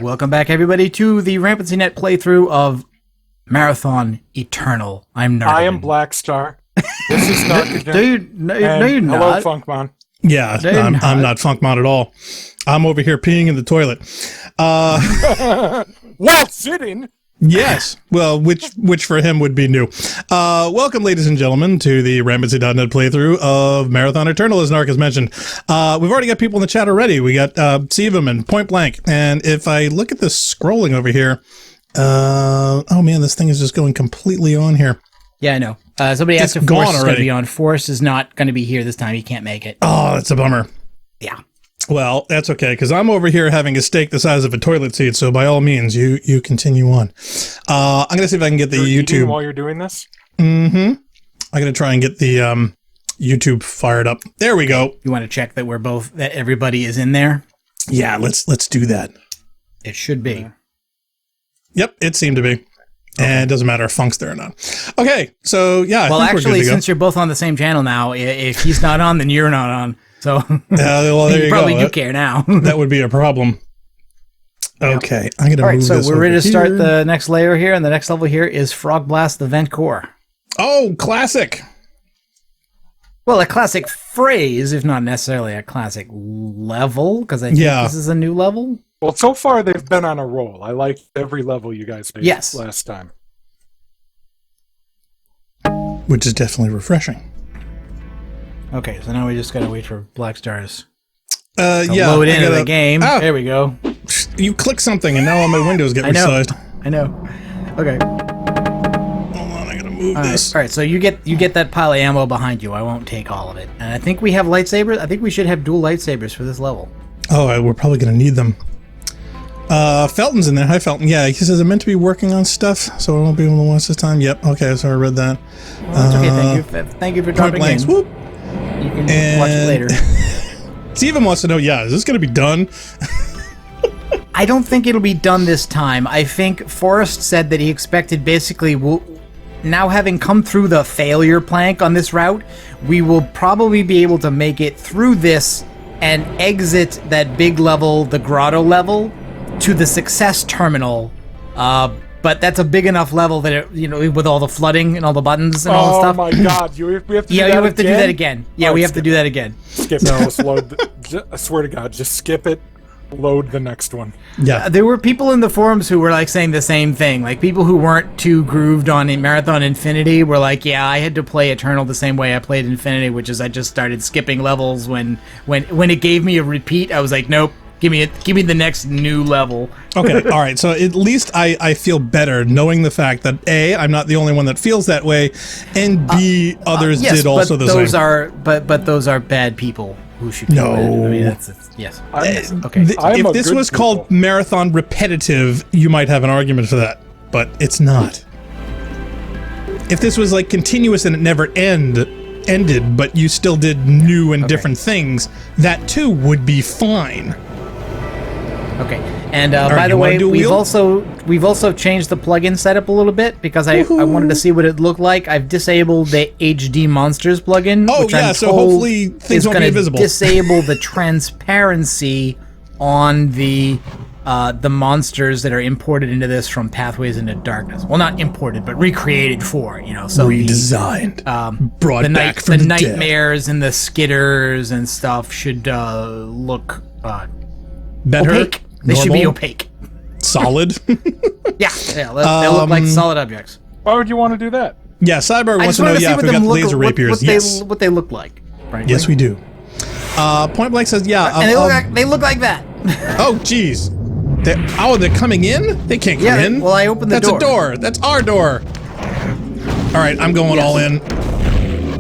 Welcome back, everybody, to the Rampancy Net playthrough of Marathon Eternal. I'm Nardigan. I am Blackstar. This is Nardigan. Dude, no, you're hello, not. Funkmon. Yeah, I'm not Funkmon at all. I'm over here peeing in the toilet. While sitting. Yes. Well, which for him would be new. Welcome, ladies and gentlemen, to the Rampancy.net playthrough of Marathon Eternal, as Narc has mentioned. We've already got people in the chat already. We got Sevum and Point Blank. And if I look at the scrolling over here, oh man, this thing is just going completely on here. Yeah, I know. Somebody asked if Forrest is going to be on. Forrest is not going to be here this time. He can't make it. Oh, that's a bummer. Yeah. Well, that's okay, because I'm over here having a steak the size of a toilet seat, so by all means, you continue on. I'm going to see if I can get the YouTube... while you're doing this? Mm-hmm. I'm going to try and get the YouTube fired up. There we go. You want to check that that everybody is in there? Yeah, let's do that. It should be. Yep, it seemed to be. Okay. And it doesn't matter if Funk's there or not. Okay, so yeah, well, actually, since you're both on the same channel now, if he's not on, then you're not on. So well, there you probably go. do care now. That would be a problem. Okay, I'm going to move this All right, so we're ready to start here. the next layer here, and the next level here is Frog Blast the Vent Core. Oh, classic. Well, a classic phrase, if not necessarily a classic level, because I think this is a new level. Well, so far they've been on a roll. I liked every level you guys made last time. Which is definitely refreshing. Okay, so now we just gotta wait for Blackstars to load into the game. Oh. There we go. You click something and now all my windows get resized. I know. Okay. Hold on, I gotta move this. All right, so you get that pile of ammo behind you. I won't take all of it. And I think we have lightsabers. I think we should have dual lightsabers for this level. Oh, we're probably gonna need them. Felton's in there. Hi, Felton. Yeah, he says I'm meant to be working on stuff, so I won't be able to watch this time. Yep. Okay, so I read that. Well, that's okay. Thank you for dropping in. Swoop. You can watch it later. Steven wants to know, is this going to be done? I don't think it'll be done this time. I think Forrest said that he expected basically, now having come through the failure plank on this route, we will probably be able to make it through this and exit that big level, the grotto level, to the success terminal. But that's a big enough level that with all the flooding and all the buttons and all the stuff. Oh my God! We have to. We have to do that again. Yeah, we have to do that again. Skip it. Just load. I swear to God, just skip it. Load the next one. Yeah. There were people in the forums who were saying the same thing. Like people who weren't too grooved on Marathon Infinity were like, "Yeah, I had to play Eternal the same way I played Infinity, which is I just started skipping levels when it gave me a repeat. I was like, nope." Give me the next new level. Okay, all right. So at least I feel better knowing the fact that A, I'm not the only one that feels that way, and B, others did also the same. But those are bad people who should be bad. I mean, yes. Okay. If this was called Marathon Repetitive, you might have an argument for that, but it's not. If this was continuous and it never ended, but you still did new and different things, that too would be fine. Okay, and by the way, we've also changed the plugin setup a little bit because I wanted to see what it looked like. I've disabled the HD Monsters plugin. Oh which yeah, I'm so told hopefully things won't be visible. Disable the transparency on the monsters that are imported into this from Pathways into Darkness. Well, not imported, but recreated for so redesigned, brought back from the the nightmares and the skitters and stuff should look better. Opaque. They should be opaque. Solid. Yeah, they'll look like solid objects. Why would you want to do that? Yeah, Cyborg wants to know. Yeah, if we got laser rapiers. Yes, what they look like. Right? Yes, we do. Point Blank says, yeah. And they look like that. Oh, jeez. They're coming in? They can't come in. Well, I opened the door. That's a door. That's our door. All right, I'm going all in.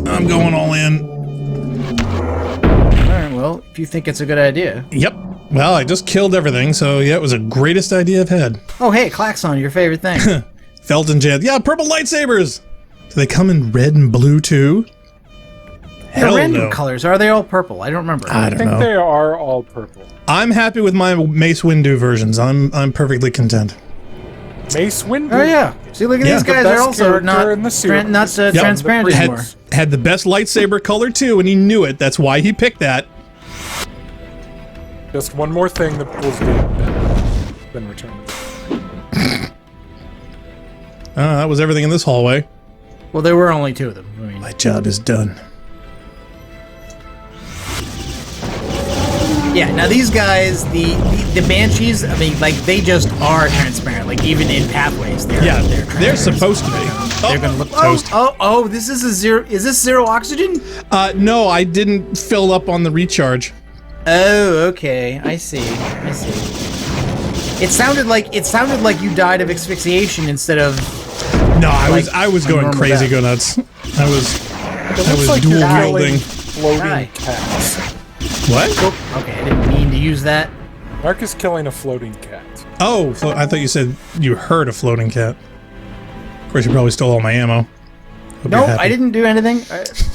I'm going all in. All right, well, if you think it's a good idea. Yep. Well, I just killed everything, so yeah, it was the greatest idea I've had. Oh, hey, Klaxon, your favorite thing. Felton Jan. Yeah, purple lightsabers. Do they come in red and blue, too? They're random colors. Are they all purple? I don't remember. I think they are all purple. I'm happy with my Mace Windu versions. I'm perfectly content. Mace Windu? Oh, yeah. See, look at these guys. They're also not transparent anymore. Had the best lightsaber color, too, and he knew it. That's why he picked that. Just one more thing that pulls me. then return it. That was everything in this hallway. Well, there were only 2 of them. I mean, My job is done. yeah, now these guys, the Banshees, I mean, like, they just are transparent. Like, even in pathways, they're supposed to be. They're gonna look toast. This is a 0. Is this 0 oxygen? No, I didn't fill up on the recharge. Oh, okay. I see. It sounded like you died of asphyxiation instead of. No, I was going crazy, go nuts. I was dual wielding. Floating cats. What? Oh, okay, I didn't mean to use that. Mark is killing a floating cat. Oh, I thought you said you heard a floating cat. Of course, you probably stole all my ammo. No, I didn't do anything.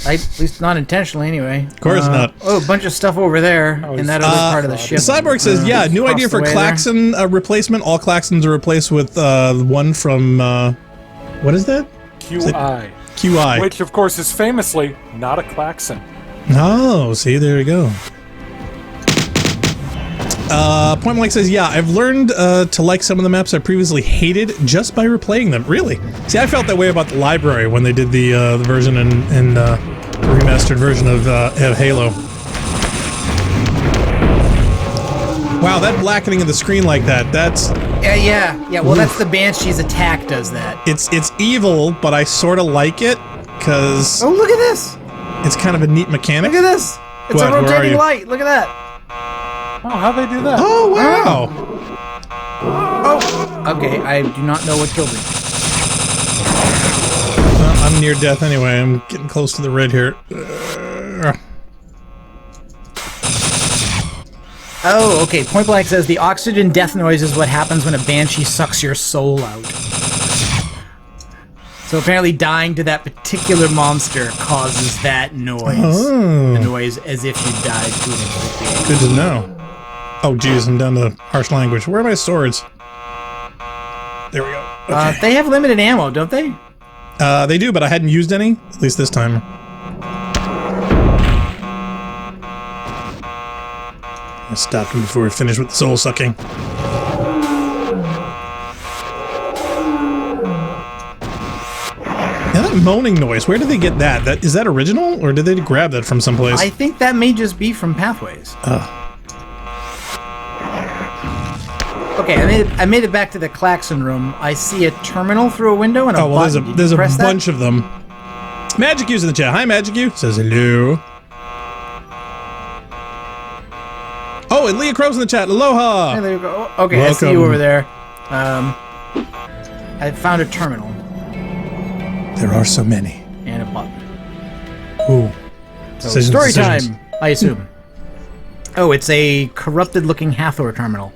I at least not intentionally, anyway. Of course not. Oh, a bunch of stuff over there in that other part of the ship. Cyborg says, yeah, new idea for klaxon replacement. All klaxons are replaced with one from, what is that? QI. QI. Which, of course, is famously not a klaxon. Oh, see, there you go. Point Blank says, yeah, I've learned to like some of the maps I previously hated just by replaying them. Really? See, I felt that way about the library when they did the version in the remastered version of Halo. Wow, that blackening of the screen like that's... Yeah, well, that's the Banshee's attack does that. It's evil, but I sort of like it, because... Oh, look at this! It's kind of a neat mechanic. Look at this! It's a rotating light, look at that! Oh, how'd they do that? Oh, wow! Oh, okay, I do not know what killed me. Well, I'm near death anyway. I'm getting close to the red here. Oh, okay. Point Blank says the oxygen death noise is what happens when a Banshee sucks your soul out. So apparently dying to that particular monster causes that noise. Oh. The noise as if you died to it. Good to know. Oh, geez, I'm down to harsh language. Where are my swords? There we go. Okay. They have limited ammo, don't they? They do, but I hadn't used any, at least this time. I stopped him before we finished with the soul sucking. Now that moaning noise, where did they get that? Is that original, or did they grab that from someplace? I think that may just be from Pathways. Okay, I made it back to the klaxon room. I see a terminal through a window and a button. There's a bunch of them. Magic U's in the chat. Hi, Magic U. Says hello. Oh, and Leah Crow's in the chat. Aloha. Hey, there you go. Okay, Welcome. I see you over there. I found a terminal. There are so many. And a button. Ooh. So story time, I assume. Oh, it's a corrupted-looking Hathor terminal.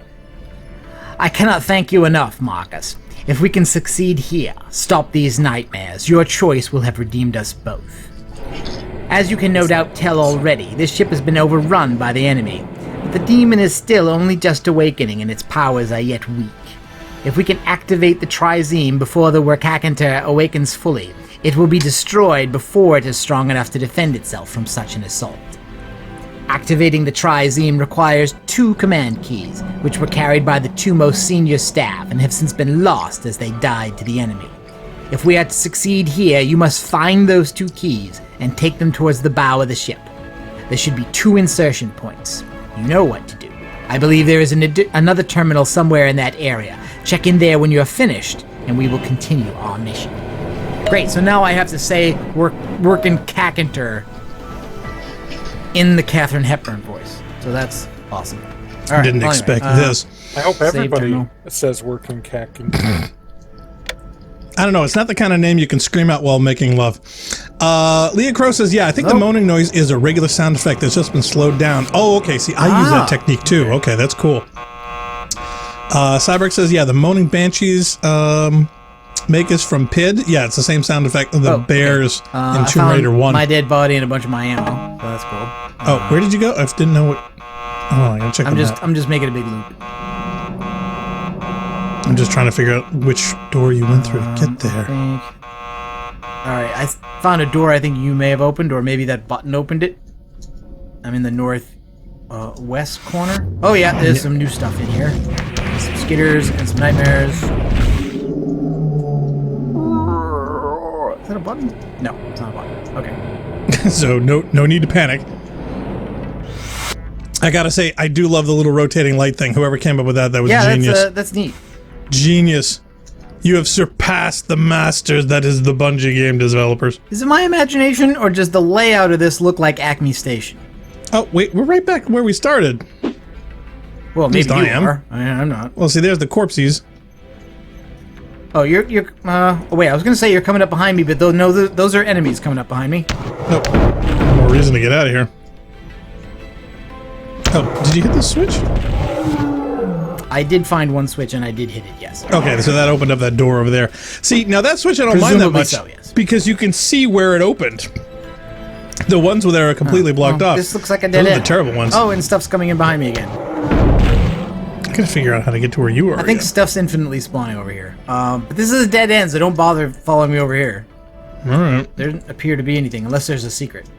I cannot thank you enough, Marcus. If we can succeed here, stop these nightmares, your choice will have redeemed us both. As you can no doubt tell already, this ship has been overrun by the enemy, but the demon is still only just awakening and its powers are yet weak. If we can activate the Trizeme before the Werkakanter awakens fully, it will be destroyed before it is strong enough to defend itself from such an assault. Activating the Trizeme requires 2 command keys, which were carried by the 2 most senior staff and have since been lost as they died to the enemy. If we are to succeed here, you must find those 2 keys and take them towards the bow of the ship. There should be 2 insertion points. You know what to do. I believe there is another terminal somewhere in that area. Check in there when you are finished, and we will continue our mission. Great, so now I have to say working Kakanter in the Katharine Hepburn voice. So that's awesome. All right, Didn't expect this. I hope everybody says working cack. I don't know. It's not the kind of name you can scream out while making love. Leah Crow says, yeah, I think the moaning noise is a regular sound effect that's just been slowed down. Oh, okay. See, I use that technique too. Okay, that's cool. Cyborg says, yeah, the moaning banshees make us from PID. Yeah, it's the same sound effect of the bears in Tomb Raider 1. My dead body and a bunch of my ammo. So that's cool. Oh, where did you go? I didn't know what... Oh, I gotta check I'm just making a big loop. I'm just trying to figure out which door you went through to get there. Alright, I found a door I think you may have opened, or maybe that button opened it. I'm in the north west corner. Oh yeah, there's some new stuff in here. Some skitters and some nightmares. Is that a button? No, it's not a button. Okay. So no need to panic. I gotta say, I do love the little rotating light thing. Whoever came up with that was genius. That's neat. Genius. You have surpassed the masters that is the Bungie game developers. Is it my imagination, or does the layout of this look like Acme Station? Oh, wait, we're right back where we started. Well, maybe you I am. are. I'm not. Well, see, there's the corpses. Oh, you're wait, I was gonna say you're coming up behind me, but those are enemies coming up behind me. Nope. More reason to get out of here. Oh, did you hit the switch? I did find one switch and I did hit it, yes. Okay, so that opened up that door over there. See, now that switch I don't mind that Presumably much so, yes. because you can see where it opened. The ones where they're completely blocked off. This looks like a dead Those are end. the terrible ones. Oh, and stuff's coming in behind me again. I gotta figure out how to get to where you are. I think stuff's infinitely spawning over here. But this is a dead end, so don't bother following me over here. Alright. There doesn't appear to be anything, unless there's a secret.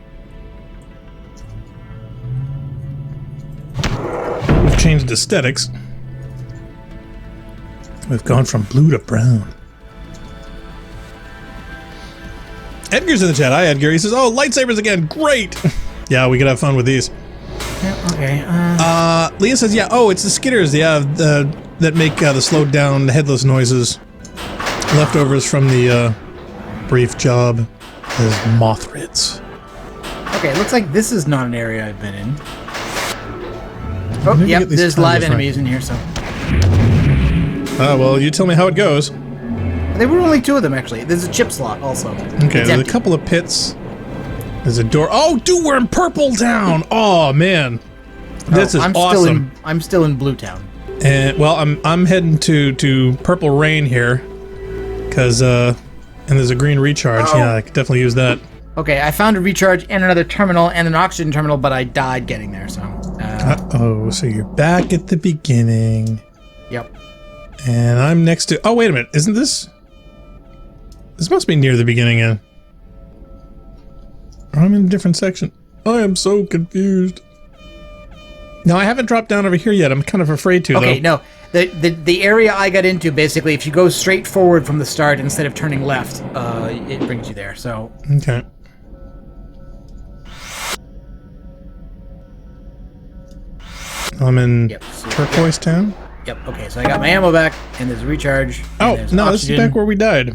We've changed aesthetics. We've gone from blue to brown. Edgar's in the chat. Hi, Edgar. He says, oh, lightsabers again. Great. Yeah, we could have fun with these. Yeah, okay. Leah says, yeah, oh, it's the skitters. Yeah, that make the slowed down headless noises. Leftovers from the brief job as Mothrids. Okay, it looks like this is not an area I've been in. Oh, Maybe yep, get these there's titles live right. enemies in here, so. Well, you tell me how it goes. There were only two of them, actually. There's a chip slot, also. Okay, It's there's empty. a couple of pits. There's a door. Oh, dude, we're in Purple Town. Oh, man. This is awesome. I'm still in Blue Town. And well, I'm heading to Purple Rain here, cause and there's a green recharge. Oh. Yeah, I could definitely use that. Okay, I found a recharge and another terminal and an oxygen terminal, but I died getting there, so. Oh, so you're back at the beginning, Yep. and I'm next to. Oh, wait a minute, isn't this? This must be near the beginning, or I'm in a different section. I am so confused. No, I haven't dropped down over here yet. I'm kind of afraid to. Okay, though. no. The area I got into, basically, if you go straight forward from the start instead of turning left, it brings you there, so. Okay. I'm in Turquoise Town. Yep, okay, so I got my ammo back, and there's a recharge. and Oh, there's no, this is oxygen, back where we died.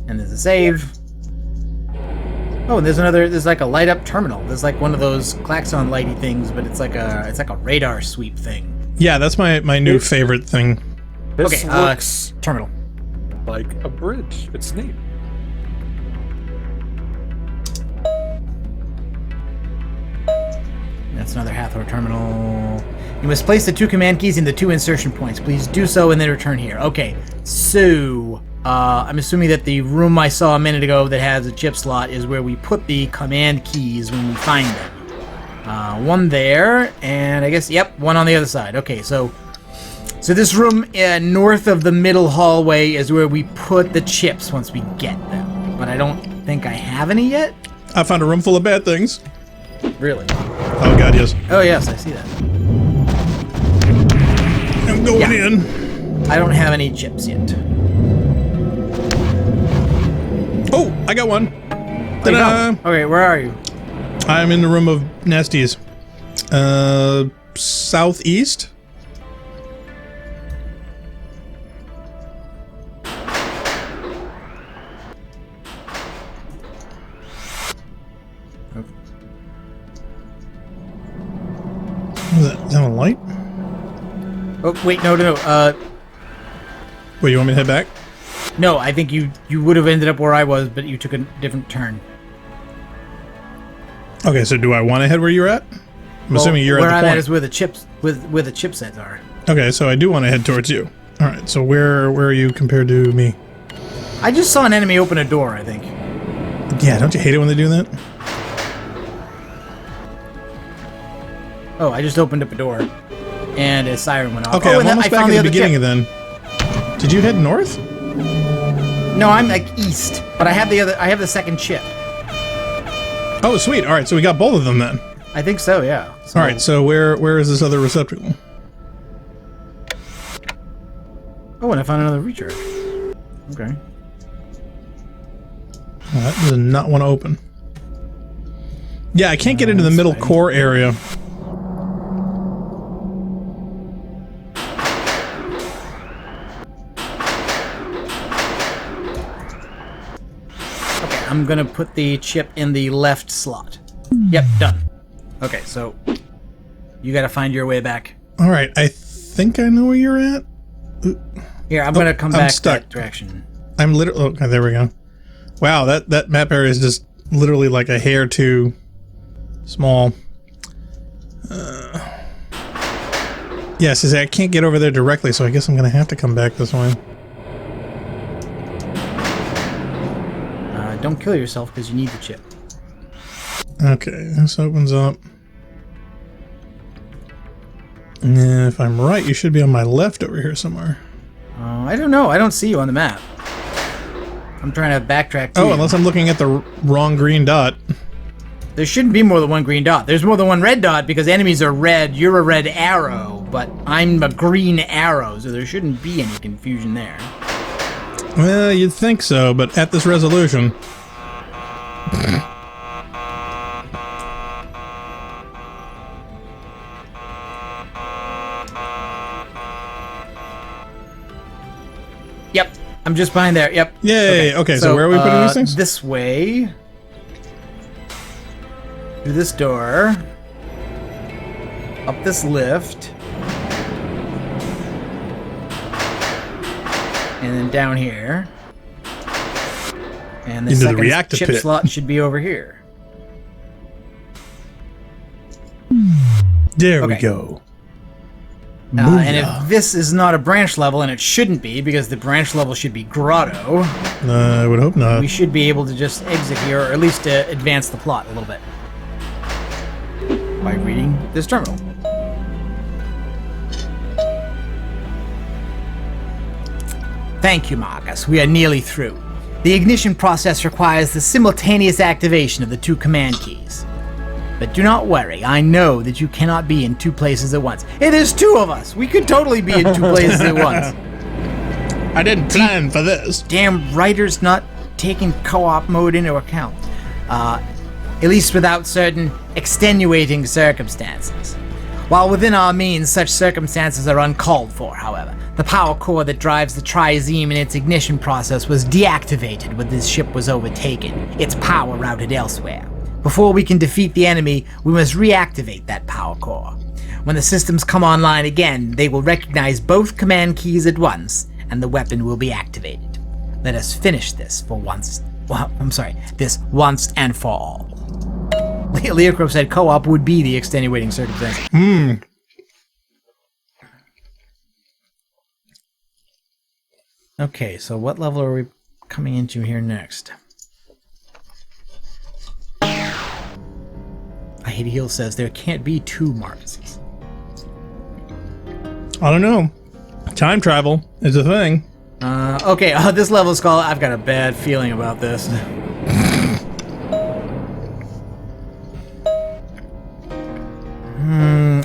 And there's a save. Oh, and there's like a light up terminal. There's like one of those klaxon lighty things, but it's like a radar sweep thing. Yeah, that's my new favorite thing. This Okay, looks terminal. like a bridge. It's neat. That's another Hathor terminal. You must place the two command keys in the two insertion points. Please do so and then return here. Okay, so I'm assuming that the room I saw a minute ago that has a chip slot is where we put the command keys when we find them. One there, and I guess, yep, one on the other side. Okay, so this room north of the middle hallway is where we put the chips once we get them. But I don't think I have any yet. I found a room full of bad things. Really? Oh god, yes. Oh yes, I see that. I'm going Yeah. in. I don't have any chips yet. Oh, I got one. There you Ta-da! go. Okay, where are you? I'm in the room of nasties. Southeast. Is that a light? Oh wait, no. Wait, you want me to head back? No, I think you would have ended up where I was, but you took a different turn. Okay, so do I want to head where you're at? I'm assuming you're where at the I'm point. at is where the chips where the chipsets are. Okay, so I do want to head towards you. All right, so where are you compared to me? I just saw an enemy open a door, I think. Yeah, don't you hate it when they do that? Oh, I just opened up a door, and a siren went off. Okay, oh, I'm and then almost I back found at the other beginning chip. then. Did you head north? No, I'm like east, but I have the second chip. Oh, sweet. All right, so we got both of them then. I think so, yeah. So, All right, so where is this other receptacle? Oh, and I found another recharge. Okay. That does not want to open. Yeah, I can't get into the middle core area. Okay, I'm gonna put the chip in the left slot. Yep, done. Okay, so you gotta find your way back. All right, I think I know where you're at. Here, I'm gonna come I'm back stuck. that direction. I'm literally. Okay, there we go. Wow, that map area is just literally like a hair too small. Yes, I can't get over there directly, so I guess I'm gonna have to come back this way. Don't kill yourself because you need the chip. Okay, this opens up. And if I'm right, you should be on my left over here somewhere. I don't know. I don't see you on the map. I'm trying to backtrack to Oh, you. unless I'm looking at the wrong green dot. There shouldn't be more than one green dot. There's more than one red dot because enemies are red. You're a red arrow, but I'm a green arrow, so there shouldn't be any confusion there. Well, you'd think so, but at this resolution... Yep, I'm just behind there. Yep. Yay! Okay, so where are we putting these things? This way. Through this door. Up this lift. And then down here. And the Into the second reactor chip pit. slot should be over here. There we Okay. go. And if this is not a branch level, and it shouldn't be, because the branch level should be grotto, I would hope not. we should be able to just exit here, or at least advance the plot a little bit. By reading this terminal. Thank you, Marcus. We are nearly through. The ignition process requires the simultaneous activation of the two command keys. But do not worry, I know that you cannot be in two places at once. It is two of us! We could totally be in two places at once. I didn't plan for this. Damn writers not taking co-op mode into account. At least without certain extenuating circumstances. While within our means, such circumstances are uncalled for, however. The power core that drives the trizeme in its ignition process was deactivated when this ship was overtaken, its power routed elsewhere. Before we can defeat the enemy, we must reactivate that power core. When the systems come online again, they will recognize both command keys at once, and the weapon will be activated. Let us finish this for once. Well, I'm sorry, this once and for all. Leocro said co-op would be the extenuating circumstance. Okay, so what level are we coming into here next? I Hate Heel says there can't be two Marcuses. I don't know. Time travel is a thing. Okay, this level is called... I've got a bad feeling about this.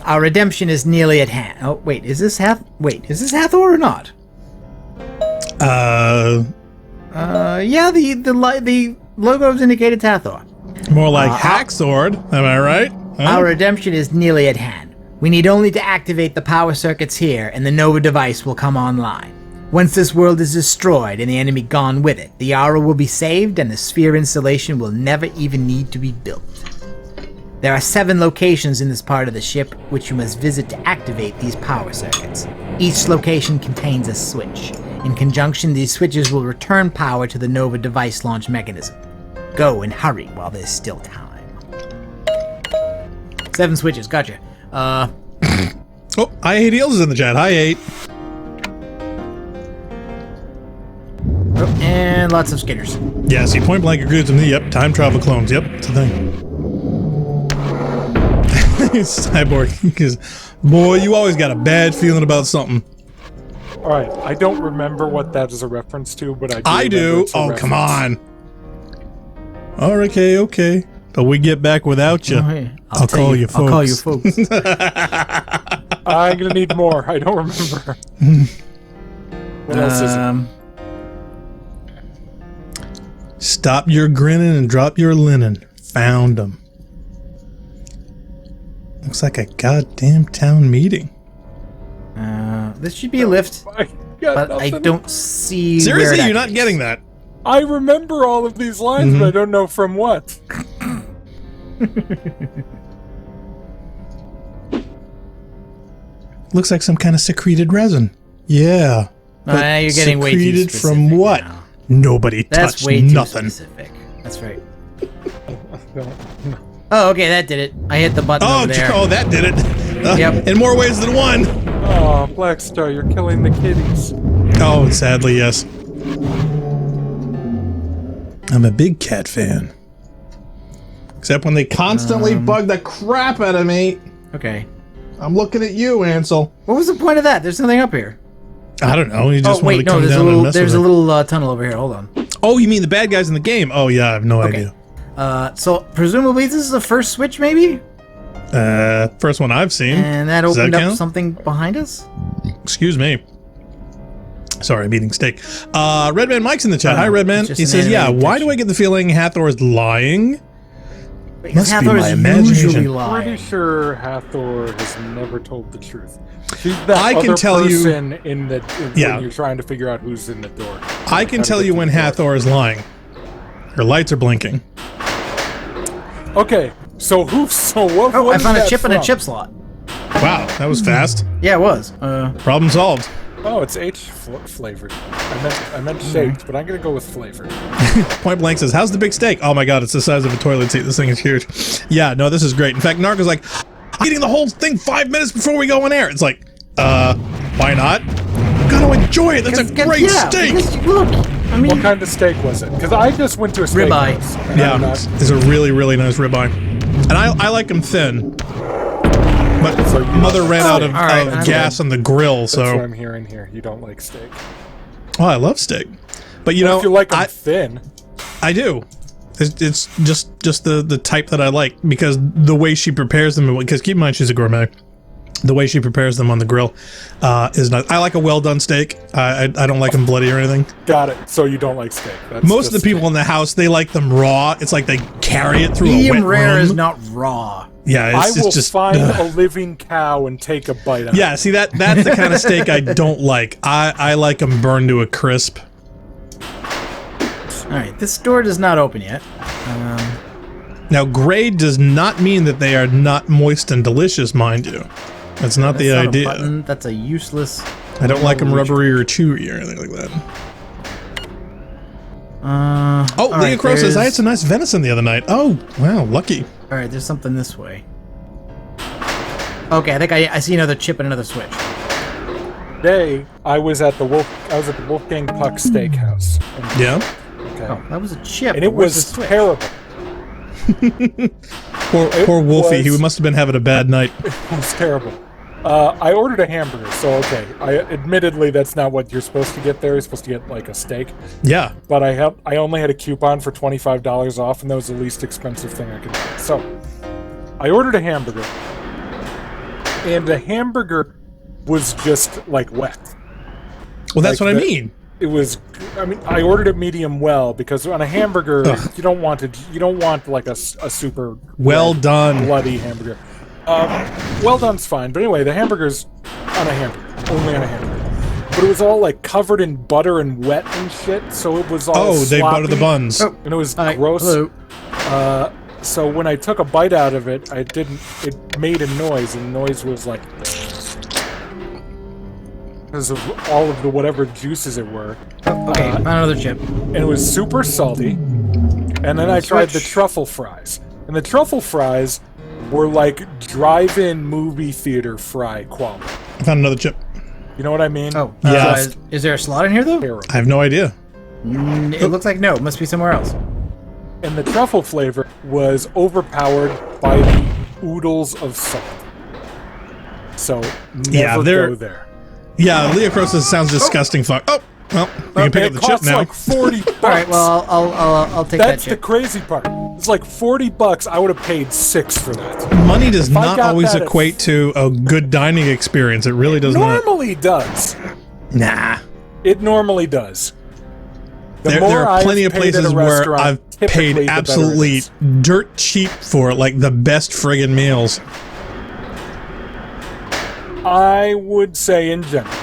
Our redemption is nearly at hand. Oh, wait, is this Hathor or not? Yeah, the logo's indicated Hathor. More like Hacksword, am I right? Huh? Our redemption is nearly at hand. We need only to activate the power circuits here, and the Nova device will come online. Once this world is destroyed and the enemy gone with it, the Aura will be saved and the sphere installation will never even need to be built. There are 7 locations in this part of the ship which you must visit to activate these power circuits. Each location contains a switch. In conjunction, these switches will return power to the Nova device launch mechanism. Go and hurry while there's still time. 7 switches, gotcha. Oh, I Hate Heels is in the chat. Hi, 8. Oh, and lots of skitters. Yeah, see, point blank agrees with me. Yep, time travel clones. Yep, it's a thing. Cyborg, because boy, you always got a bad feeling about something. All right, I don't remember what that is a reference to, but I do. Oh, come on. All right, okay. But we get back without you. Oh, hey, I'll call you folks. I'll call you folks. I'm gonna need more. I don't remember. What else is it? Stop your grinning and drop your linen. Found them. Looks like a goddamn town meeting. This should be a lift, I got but I nothing. don't see. Seriously, where you're not is. getting that. I remember all of these lines, but I don't know from what. Looks like some kind of secreted resin. Yeah. But You're getting way too secreted specific from what? now. Nobody That's touched way too nothing. specific. That's right. Oh, okay, that did it. I hit the button Oh, over there. oh, that did it. Yep. In more ways than one. Oh, Black Star, you're killing the kitties. Oh, sadly, yes. I'm a big cat fan. Except when they constantly bug the crap out of me. Okay. I'm looking at you, Ansel. What was the point of that? There's nothing up here. I don't know. You just Oh wanted wait, to come no. down and mess There's with a it. little tunnel over here. Hold on. Oh, you mean the bad guys in the game? Oh, yeah. I have no Okay. idea. So presumably this is the first switch, maybe, First one I've seen. and that Does opened up count? something behind us. Excuse me. Sorry, I'm eating steak. Redman Mike's in the chat. Hi, Redman. just He an says, yeah, animated why picture. do I get the feeling Hathor's lying? Because Must be Hathor my is imagination. usually Pretty lying. sure Hathor has never told the truth. She's that I can other tell you- person in the Yeah. when you're trying to figure out who's in the door. I can How to tell get you to when the door. Hathor is lying. Her lights are blinking. Okay, so what? Oh, what I is found a that chip in a from? chip slot. Wow, that was fast. Yeah, it was. Problem solved. Oh, it's flavored. I meant shaped, but I'm gonna go with flavored. Point Blank says, how's the big steak? Oh my god, it's the size of a toilet seat. This thing is huge. Yeah, no, this is great. In fact, Narco's like, I'm eating the whole thing 5 minutes before we go on air. It's like, why not? Gotta enjoy it. That's a great steak. because, look, I mean, What kind of steak was it? Because I just went to a Ribeye. steakhouse. and I'm Yeah, not- it's a really, really nice ribeye. And I like them thin. But So you- Mother ran out of, all right, of I'm gas on the grill, That's what so... I'm hearing here. You don't like steak. Oh, I love steak. But you What know, if you like them I, thin. I do. It's just the type that I like, because the way she prepares them, because keep in mind she's a gourmet, the way she prepares them on the grill is not. I like a well done steak. I don't like them bloody or anything. Got it. So you don't like steak. That's Most of the just people in the house, they like them raw. It's like they carry it through a medium wet rare room. is not raw. Yeah, I it's will just find ugh. a living cow and take a bite out. Yeah, see that's the kind of steak I don't like. I like them burned to a crisp. All right, this door does not open yet. Now, gray does not mean that they are not moist and delicious, mind you. That's not the That's not a idea. button. That's a useless. I don't like them rubbery or chewy or anything like that. Oh, all Leah right, Crow says, I had there's- some nice venison the other night. Oh, wow, lucky. All right, there's something this way. Okay, I think I see another chip and another switch. Today I was at the Wolfgang Puck Steakhouse. And, Yeah? okay. Oh, that was a chip. And but it where's was the switch? terrible. Poor Wolfie, he was- must have been having a bad night. It was terrible. I ordered a hamburger, so okay. Admittedly, that's not what you're supposed to get there. You're supposed to get like a steak. Yeah. But I only had a coupon for $25 off, and that was the least expensive thing I could buy. So I ordered a hamburger, and the hamburger was just like wet. Well, that's Like what I the- mean. It was. I mean, I ordered it medium well because on a hamburger you don't want like a super Well red, done. bloody hamburger. Well done's fine, but anyway, the hamburger's on a hamburger, only on a hamburger. But it was all like covered in butter and wet and shit, so it was all. Oh, they butter the sloppy, buns. Oh. and it was Hi, gross. hello. So when I took a bite out of it, it made a noise, and the noise was like because of all of the whatever juices it were. Okay, found another chip. And it was super salty. And then I tried the Switch. truffle fries. And the truffle fries were like drive-in movie theater fry quality. I found another chip. You know what I mean? Oh, Yeah. is there a slot in here though? Terrible. I have no idea. It looks like no. It must be somewhere else. And the truffle flavor was overpowered by the oodles of salt. So Yeah, never they're- go there. Yeah, Leah Crow says, sounds disgusting. Fuck. Oh, well, you can pick And up it the chip costs now. like 40 bucks. All right, well I'll take that That's the chip. crazy part. It's like 40 bucks. I would have paid $6 for that. Money does If I not got always that at- equate to a good dining experience. It really does not. Normally does. Nah. It normally does. There are plenty of places where I've paid absolutely dirt cheap for like the best friggin' meals. I would say in general,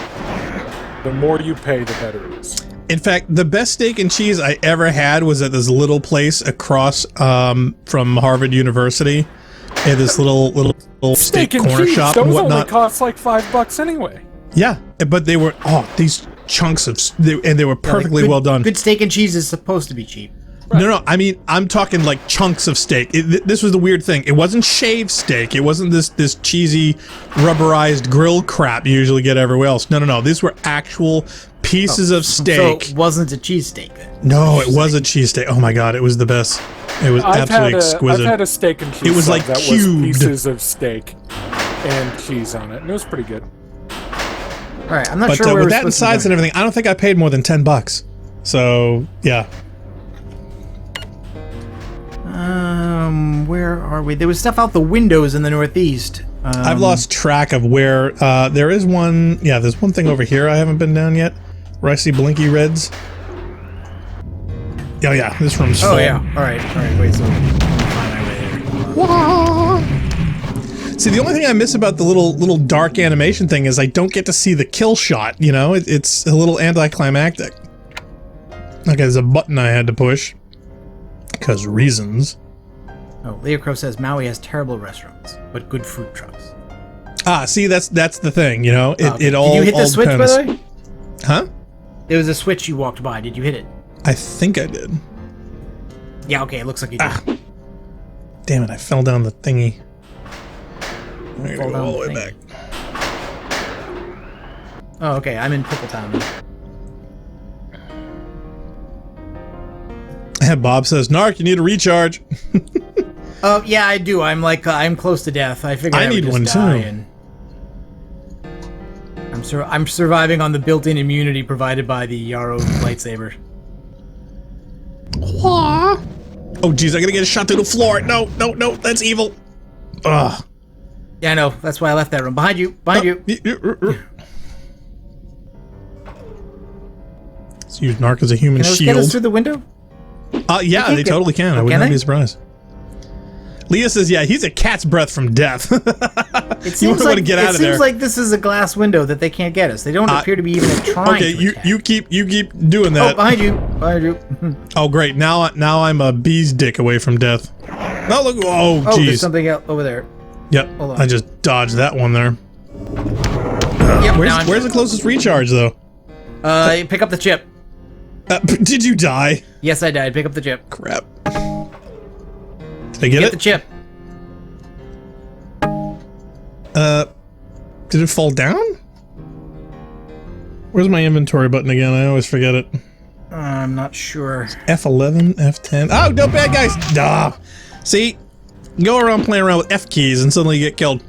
the more you pay, the better it is. In fact, the best steak and cheese I ever had was at this little place across from Harvard University. They had this little steak corner shop and whatnot. Those only cost like $5 anyway. Yeah, but they were these chunks of and they were perfectly well done. Good steak and cheese is supposed to be cheap. Right. No, I mean, I'm talking like chunks of steak. This was the weird thing. It wasn't shaved steak. It wasn't this cheesy, rubberized grill crap you usually get everywhere else. No. These were actual pieces of steak. So it wasn't a cheesesteak then? No, it was a cheesesteak. Oh my god, it was the best. It was absolutely exquisite. I've had a steak and cheese. It was like that cubed. was pieces of steak and cheese on it, and it was pretty good. All right, I'm not sure where with we're that and sides and everything, I don't think I paid more than $10. So yeah. Where are we? There was stuff out the windows in the northeast. I've lost track of where. There is one. Yeah, there's one thing over here I haven't been down yet, where I see blinky reds. Oh yeah, this room's full. Oh yeah. All right. Wait. So I'm gonna find my way there. See, the only thing I miss about the little dark animation thing is I don't get to see the kill shot. You know, it's a little anticlimactic. Okay, there's a button I had to push because reasons. Oh, Leo Crow says Maui has terrible restaurants, but good food trucks. Ah, see, that's the thing. You know, it all. Did you hit the switch, by the way? Huh? There was a switch you walked by. Did you hit it? I think I did. Yeah. Okay. It looks like you did. Damn it! I fell down the thingy. I'm gonna go all the way back. Oh, okay. I'm in Pickletown now. Bob says, "Narc, you need a recharge." Yeah, I do. I'm close to death. I figured I need would one just die too. And I'm surviving on the built-in immunity provided by the Yarrow lightsaber. Oh, geez, I'm gonna get a shot through the floor. No, that's evil. Ugh. Yeah, I know. That's why I left that room. Behind you. Behind you. Let's use Narc as a human Can those shield. get us through the window? Yeah, they totally can. I would not be surprised. Leah says, yeah, he's a cat's breath from death. It seems like it seems like this is a glass window that they can't get us. They don't appear to be even trying. Okay, to you keep doing that. Oh, behind you. Oh, great. Now I'm a bee's dick away from death. Oh, look. Oh, geez. geez. There's something else over there. Yep. I just dodged that one there. Yep, where's the closest recharge, though? Pick up the chip. Did you die? Yes, I died. Pick up the chip. Crap. Did I get it? Get the chip. Did it fall down? Where's my inventory button again? I always forget it. I'm not sure. F11, F10. Oh, no, bad guys. Duh. See? Go around playing around with F keys and suddenly you get killed.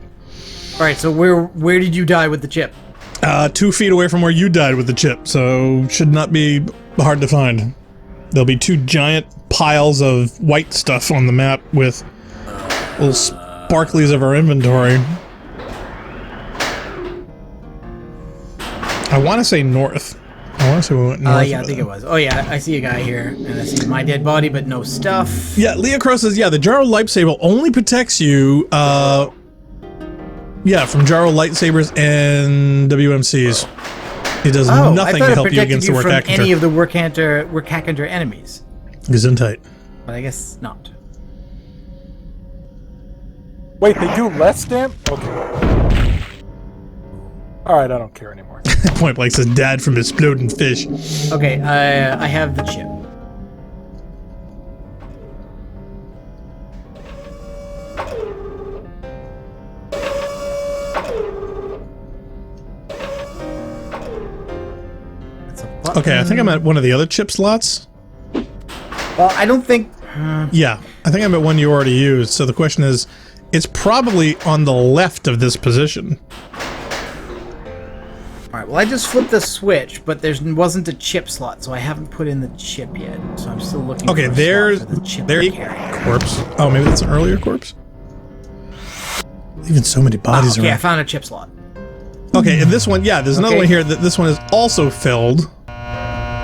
Alright, so where did you die with the chip? 2 feet away from where you died with the chip, so should not be hard to find. There'll be 2 giant piles of white stuff on the map with little sparklies of our inventory. I want to say north. I want to say we went north. Yeah, I think it was. Oh yeah, I see a guy here, and I see my dead body, but no stuff. Yeah, Leah Crow says, yeah, the Jarro lightsaber only protects you, from Jarro lightsabers and WMCs. It does nothing to help you against the Workakanter. From any of the Workakanter enemies. Gesundheit. But I guess not. Wait, they do less damage? Okay. Alright, I don't care anymore. Point Blank says, Dad from Exploding Fish. Okay, I have the chip. Okay, I think I'm at one of the other chip slots. Well, I don't think... Yeah, I think I'm at one you already used, so the question is, it's probably on the left of this position. Alright, well I just flipped the switch, but there wasn't a chip slot, so I haven't put in the chip yet. So I'm still looking for a there's slot for the chip corpse. Oh, maybe that's an earlier corpse? Even so many bodies around. Okay, I found a chip slot. Okay, and this one, yeah, there's another one here that this one is also filled.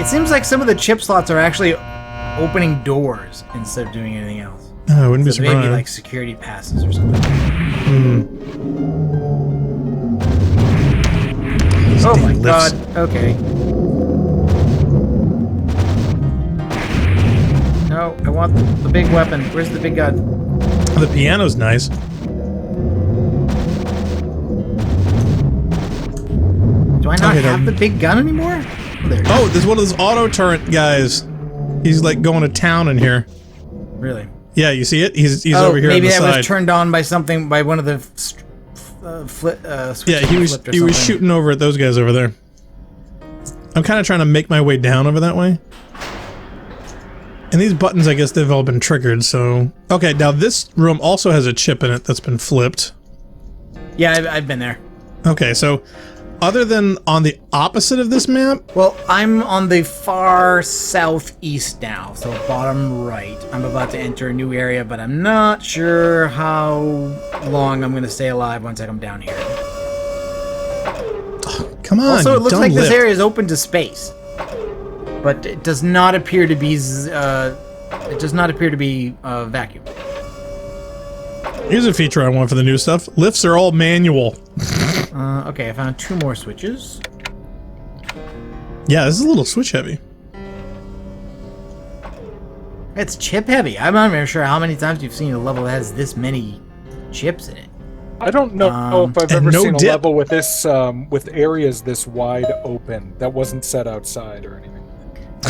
It seems like some of the chip slots are actually opening doors instead of doing anything else. Oh, I wouldn't be surprised. Maybe like security passes or something. Oh my god. Okay. No, I want the big weapon. Where's the big gun? The piano's nice. Do I not have the big gun anymore? Oh, there it is. Oh, there's one of those auto turret guys. He's like going to town in here. Really? Yeah, you see it? He's over here on the side. Maybe that was turned on by something, by one of the switches. Yeah, he was shooting over at those guys over there. I'm kind of trying to make my way down over that way. And these buttons, I guess they've all been triggered, so... Okay, now this room also has a chip in it that's been flipped. Yeah, I've been there. Okay, so... Other than on the opposite of this map... Well, I'm on the far southeast now, so bottom right. I'm about to enter a new area, but I'm not sure how long I'm going to stay alive once I come down here. Oh, come on, also, it looks like this area is open to space. But it does not appear to be vacuum. Here's a feature I want for the new stuff. Lifts are all manual. Okay, I found 2 more switches. Yeah, this is a little switch heavy. It's chip heavy. I'm not even sure how many times you've seen a level that has this many chips in it. I don't know if I've ever seen a level with this, with areas this wide open that wasn't set outside or anything.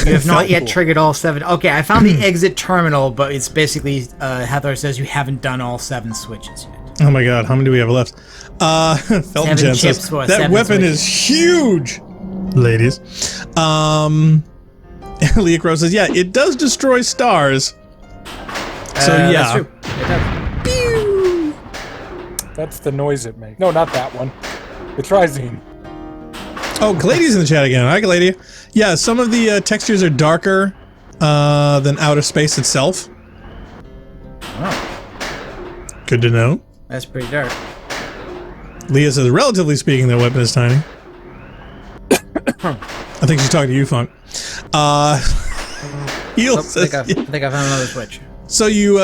You have not yet triggered all 7. Okay, I found the exit terminal, but it's basically, Heather says you haven't done all 7 switches yet. Oh my god, how many do we have left? Felton Jen says, that weapon is huge! Ladies. Leah Crow says, yeah, it does destroy stars. So yeah. That's true. It does. That's the noise it makes. No, not that one. The Trizine. Oh, Glady's in the chat again. Hi, Glady. Yeah, some of the textures are darker than outer space itself. Oh. Good to know. That's pretty dark. Leah says, relatively speaking, the weapon is tiny. I think she's talking to you, Funk. Eel says, I think I found another switch. So you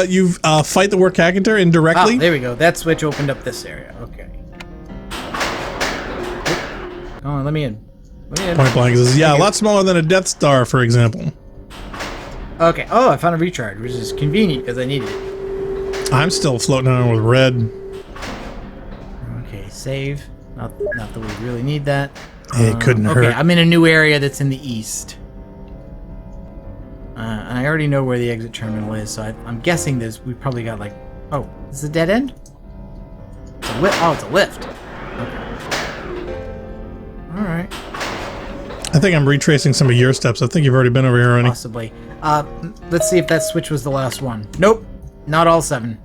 fight the Workacator indirectly? Oh, there we go. That switch opened up this area. Okay. Come on, let me in. Point blank says, yeah, a lot smaller than a Death Star, for example. Okay. Oh, I found a recharge, which is convenient because I needed it. I'm still floating around with red. Okay, save. Not that we really need that. It couldn't hurt. Okay, I'm in a new area that's in the east. And I already know where the exit terminal is, so I'm guessing we probably got like... Oh, is this a dead end? It's a lift. Oh, it's a lift. Okay. Alright. I think I'm retracing some of your steps. I think you've already been over here, Ronnie. Possibly. Let's see if that switch was the last one. Nope. Not all 7.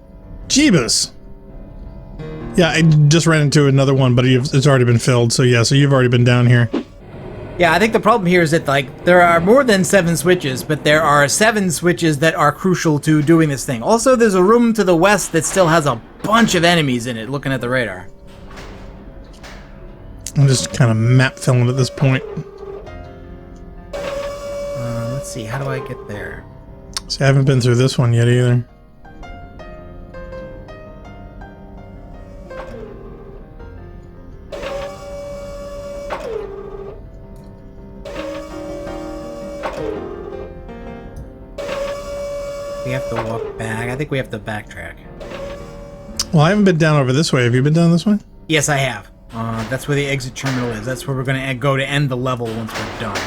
Jeebus. Yeah, I just ran into another one, but it's already been filled. So yeah, so you've already been down here. Yeah, I think the problem here is that like there are more than 7 switches, but there are 7 switches that are crucial to doing this thing. Also, there's a room to the west that still has a bunch of enemies in it, looking at the radar. I'm just kind of map filling at this point. Let's see, how do I get there? See, I haven't been through this one yet either. We have to walk back. I think we have to backtrack. Well, I haven't been down over this way. Have you been down this way? Yes, I have. That's where the exit terminal is. That's where we're going to go to end the level once we're done.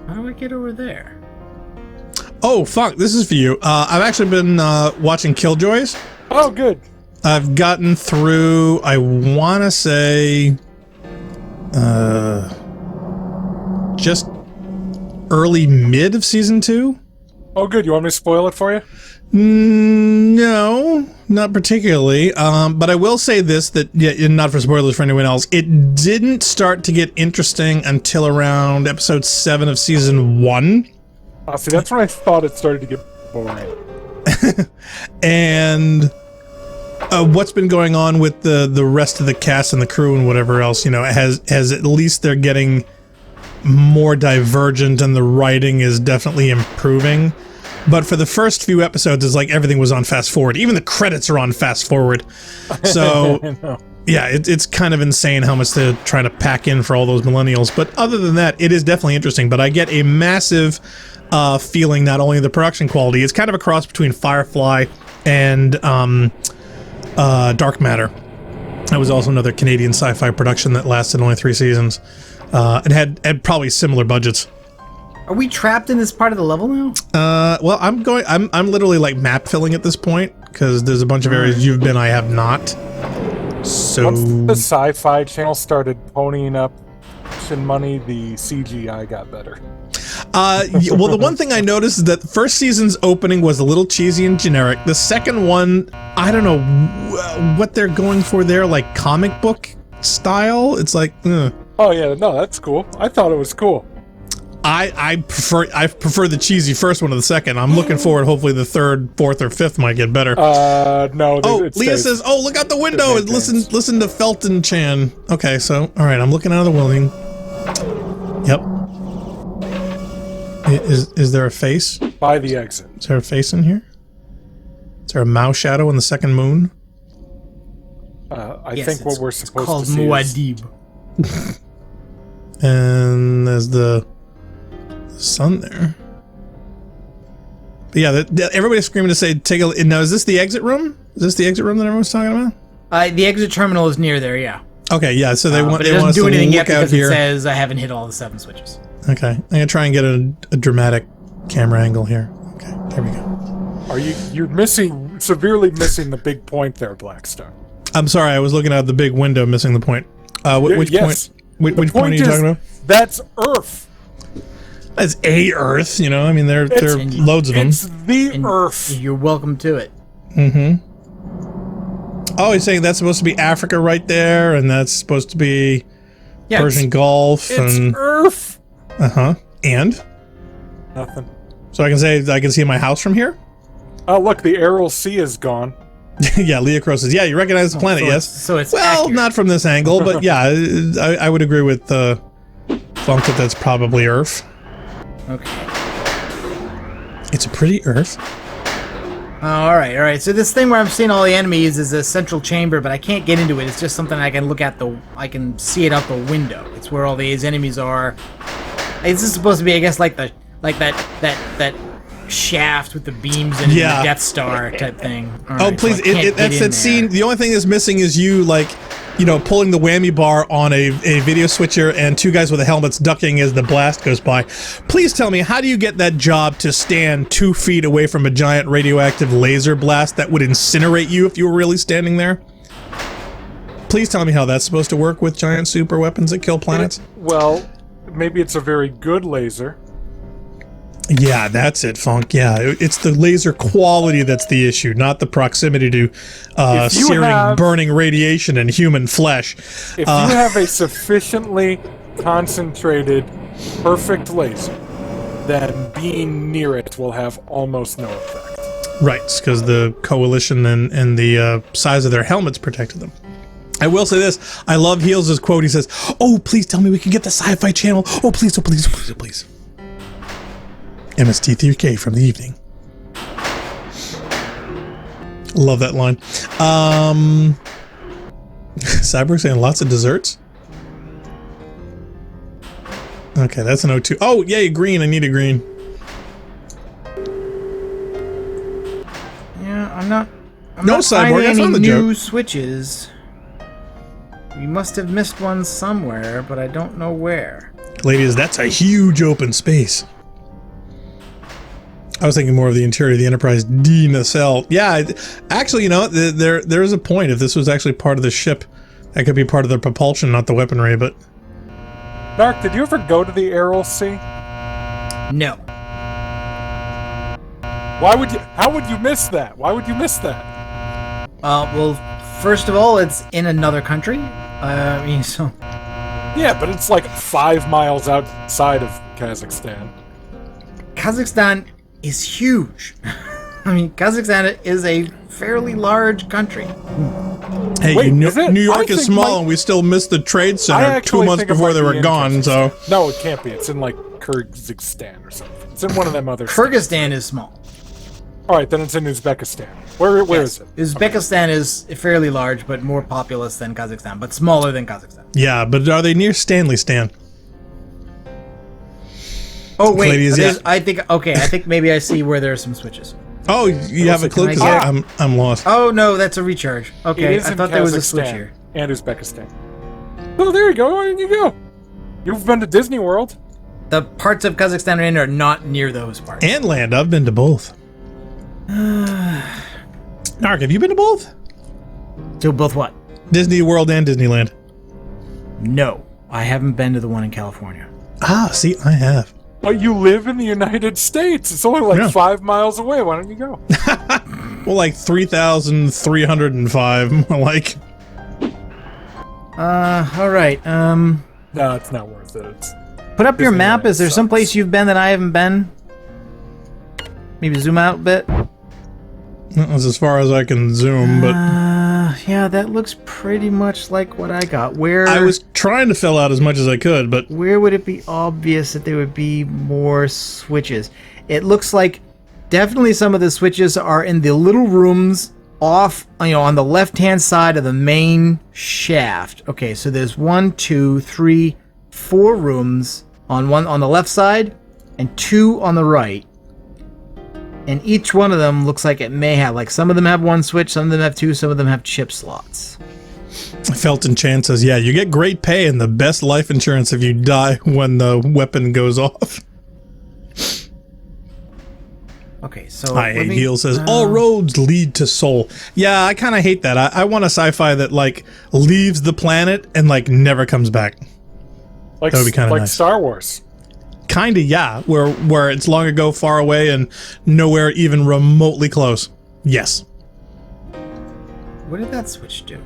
How do I get over there? Oh, fuck. This is for you. I've actually been watching Killjoys. Oh, good. I've gotten through, I want to say, just early mid of season 2. Oh, good. You want me to spoil it for you? No, not particularly. But I will say this, that, yeah, not for spoilers for anyone else, it didn't start to get interesting until around episode 7 of season 1. See, that's when I thought it started to get boring. And what's been going on with the rest of the cast and the crew and whatever else, has at least they're getting more divergent and the writing is definitely improving. But for the first few episodes, it's like everything was on fast forward. Even the credits are on fast forward. So, yeah, it's kind of insane how much they're trying to pack in for all those millennials. But other than that, it is definitely interesting. But I get a massive feeling not only the production quality, it's kind of a cross between Firefly and Dark Matter. That was also another Canadian sci-fi production that lasted only 3 seasons. It had probably similar budgets. Are we trapped in this part of the level now? Well, I'm literally like map filling at this point because there's a bunch of areas you've been, I have not. So once the Sci-Fi Channel started ponying up money, the CGI got better. Well, the one thing I noticed is that the first season's opening was a little cheesy and generic. The second one, I don't know what they're going for there, like comic book style. It's like, Oh yeah, no, that's cool. I thought it was cool. I prefer the cheesy first one to the second. I'm looking forward. Hopefully, the third, fourth, or fifth might get better. No. Leah says, "Oh, look out the window and listen to Felton Chan." Okay, so all right, I'm looking out of the building. Yep. Is there a face? By the exit. Is there a face in here? Is there a mouse shadow in the second moon? I think what we're supposed to see Muad'Dib. And there's the sun there. But yeah, everybody's screaming to say, take a... Now, is this the exit room? Is this the exit room that everyone's talking about? The exit terminal is near there, yeah. Okay, yeah, so they want us to do anything look yet out because here. It says I haven't hit all the 7 switches. Okay, I'm going to try and get a dramatic camera angle here. Okay, there we go. You're severely missing the big point there, Blackstar. I'm sorry, I was looking out the big window, missing the point. Which yes. point? Which point are you talking about? That's Earth. That's a Earth, I mean, there are loads of them. It's the Earth. You're welcome to it. Mm-hmm. Oh, he's saying that's supposed to be Africa right there, and that's supposed to be Persian Gulf. It's Earth. Uh-huh. And? Nothing. So I can see my house from here? Oh, look, the Aral Sea is gone. Yeah, Leah Crow says, yeah, you recognize the planet, yes? So it's well, accurate. not from this angle, but yeah, I would agree with Funk that that's probably Earth. Okay. It's a pretty Earth. All right. So this thing where I'm seeing all the enemies is a central chamber, but I can't get into it. It's just something I can look at I can see it out the window. It's where all these enemies are. This is supposed to be, I guess, like that shaft with the beams and the Death Star type thing. All right, please, so that's that scene. The only thing that's missing is you, pulling the whammy bar on a video switcher and 2 guys with the helmets ducking as the blast goes by. Please tell me, how do you get that job to stand 2 feet away from a giant radioactive laser blast that would incinerate you if you were really standing there? Please tell me how that's supposed to work with giant super weapons that kill planets. Well, maybe it's a very good laser. Yeah, that's it, Funk. Yeah, it's the laser quality that's the issue, not the proximity to searing, burning radiation in human flesh. If you have a sufficiently concentrated, perfect laser, then being near it will have almost no effect. Right, because the coalition and the size of their helmets protected them. I will say this. I love Heels' quote. He says, "Oh, please tell me we can get the Sci-Fi Channel. Oh, please, oh, please, oh, please, oh, please." MST3K from the evening. Love that line. Cyborg saying lots of desserts. Okay, that's an O2. Oh, yay, green. I need a green. Yeah, I'm not Cyborg, finding that's any on the new joke. switches. We must have missed one somewhere, but I don't know where. Ladies, that's a huge open space. I was thinking more of the interior of the Enterprise D nacelle. Yeah, actually, there is a point. If this was actually part of the ship, that could be part of the propulsion, not the weaponry, but... Narc, did you ever go to the Aral Sea? No. How would you miss that? Why would you miss that? Well, first of all, it's in another country. So... Yeah, but it's like 5 miles outside of Kazakhstan. Kazakhstan is huge. I mean, Kazakhstan is a fairly large country. Hey, Wait, New is it? York I is think small, and we still missed the trade I center 2 actually months think it before might they be were in gone. So Kazakhstan. No, it can't be. It's in like Kyrgyzstan or something. It's in one of them other. Kyrgyzstan is small. All right, then it's in Uzbekistan. Where is it? Uzbekistan is fairly large, but more populous than Kazakhstan, but smaller than Kazakhstan. yeah, but are they near Stanley Stan? Oh wait, Ladies, yeah. I think maybe I see where there are some switches. Oh, you have a clue? can 'Cause I get- I'm lost. Oh no, that's a recharge. It Okay, is I in thought there was a Kazakhstan switch here. and Uzbekistan. Oh, there you go. There you go. You've been to Disney World. The parts of Kazakhstan in are not near those parts. And land. I've been to both. Nark, have you been to both? So both what? Disney World and Disneyland. No, I haven't been to the one in California. Ah, see, I have. Oh, you live in the United States. It's only like Yeah. 5 miles away. Why don't you go? Well, like 3,305. Like, All right. No, it's not worth it. It's, Put up your Disneyland map. Is there sucks. some place you've been that I haven't been? Maybe zoom out a bit. that's as far as I can zoom, but Yeah, that looks pretty much like what I got. Where I was trying to fill out as much as I could, but where would it be obvious that there would be more switches? It looks like definitely some of the switches are in the little rooms off, on the left-hand side of the main shaft. Okay, so there's 1, 2, 3, 4 rooms on the left side and 2 on the right. And each one of them looks like it may have, like, some of them have 1 switch, some of them have 2, some of them have chip slots. Felton Chan says, yeah, you get great pay and the best life insurance if you die when the weapon goes off. Okay, so I hate Heel says, all roads lead to Seoul. Yeah, I kind of hate that. I want a sci-fi that, like, leaves the planet and, like, never comes back. like That would be kinda like nice. Star Wars. Kinda, yeah, where it's long ago, far away, and nowhere even remotely close. Yes. What did that switch do?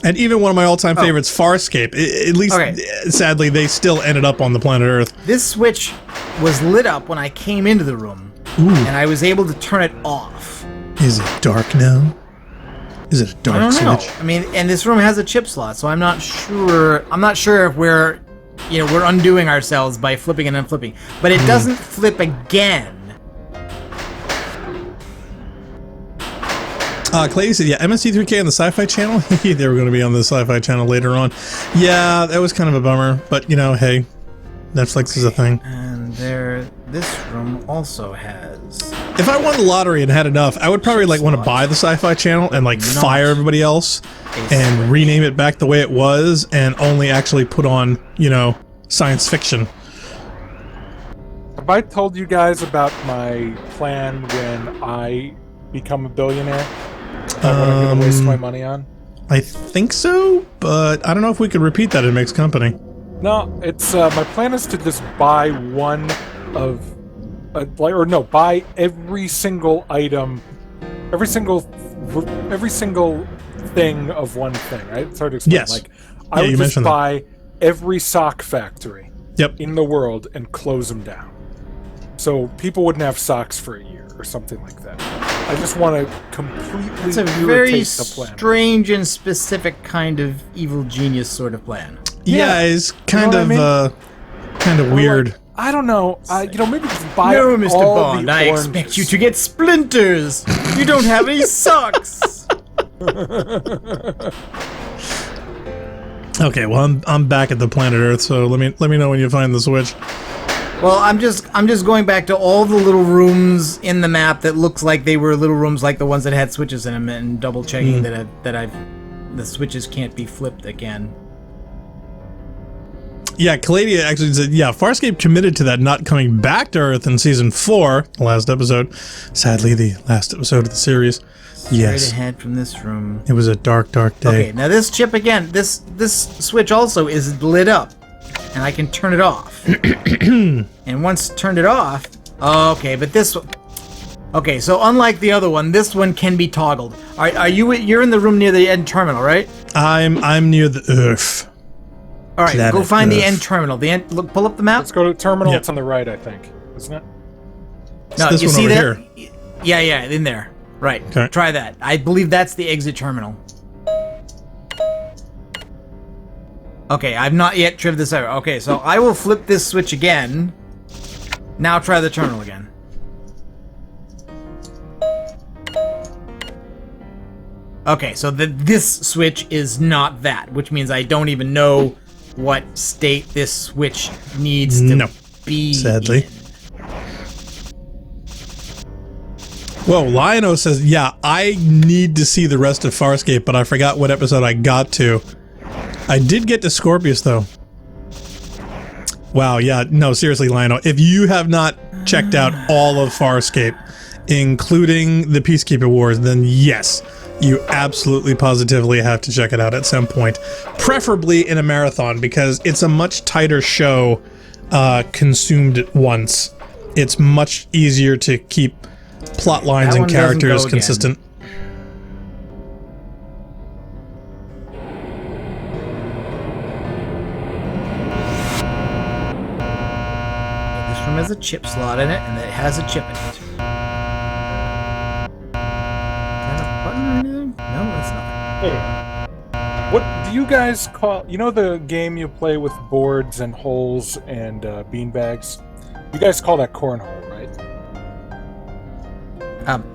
And even one of my all-time favorites, Farscape. At least, Okay. sadly, they still ended up on the planet Earth. This switch was lit up when I came into the room, and I was able to turn it off. Is it dark now? Is it a I dark don't know. switch? I mean, and this room has a chip slot, so I'm not sure. I'm not sure if we're undoing ourselves by flipping and unflipping. But it doesn't flip again. Clay said, yeah, MST3K on the Sci-Fi Channel? They were going to be on the Sci-Fi Channel later on. Yeah, that was kind of a bummer. But, hey, Netflix is a thing. And this room also has. If I won the lottery and had enough, I would probably, want to buy the Sci-Fi Channel and, fire everybody else and rename it back the way it was and only actually put on, science fiction. Have I told you guys about my plan when I become a billionaire? What I'm going to waste my money on? I think so, but I don't know if we could repeat that in Mixed Company. No, it's my plan is to just buy one of, buy every single item, every single thing of one thing. Right? It's hard to explain. Yes. I you would just mentioned that. buy every sock factory Yep. in the world and close them down, so people wouldn't have socks for a year or something like that. I just want to completely It's a irritate very the planet. strange and specific kind of evil genius sort of plan. Yeah, it's kind You know what of weird. I don't know. Maybe just buy No, Mr. all Bond, the I oranges. expect you to get splinters. You don't have any socks. Okay, well, I'm back at the planet Earth, so let me know when you find the switch. Well, I'm just going back to all the little rooms in the map that looks like they were little rooms like the ones that had switches in them, and double checking that the switches can't be flipped again. Yeah, Calladia actually said, yeah, Farscape committed to that not coming back to Earth in Season 4, the last episode. Sadly, the last episode of the series. Yes. Straight ahead from this room. It was a dark, dark day. Okay, now this chip again, this switch also is lit up, and I can turn it off. And once turned it off, okay, but this one, okay, so unlike the other one, this one can be toggled. You're in the room near the end terminal, right? I'm near the Earth. All right, go Planet find the Earth. end terminal. Pull up the map. Let's go to terminal. Yep. It's on the right, I think, isn't it? No, this you one see over that? Yeah, in there. Right. Okay. Try that. I believe that's the exit terminal. Okay, I've not yet tripped this out. Okay, so I will flip this switch again. Now try the terminal again. Okay, so this switch is not that, which means I don't even know what state this switch needs to be sadly. in. Whoa, Lionel says, yeah, I need to see the rest of Farscape, but I forgot what episode I got to. I did get to Scorpius, though. Wow, yeah, no, seriously, Lionel, if you have not checked out all of Farscape, including the Peacekeeper Wars, then yes, you absolutely positively have to check it out at some point. Preferably in a marathon, because it's a much tighter show consumed at once. It's much easier to keep plot lines and characters consistent. This room has a chip slot in it, and it has a chip in it. Is that a button or anything? No, it's not. Hey, what do you guys call? You know the game you play with boards and holes and beanbags? You guys call that cornhole, right?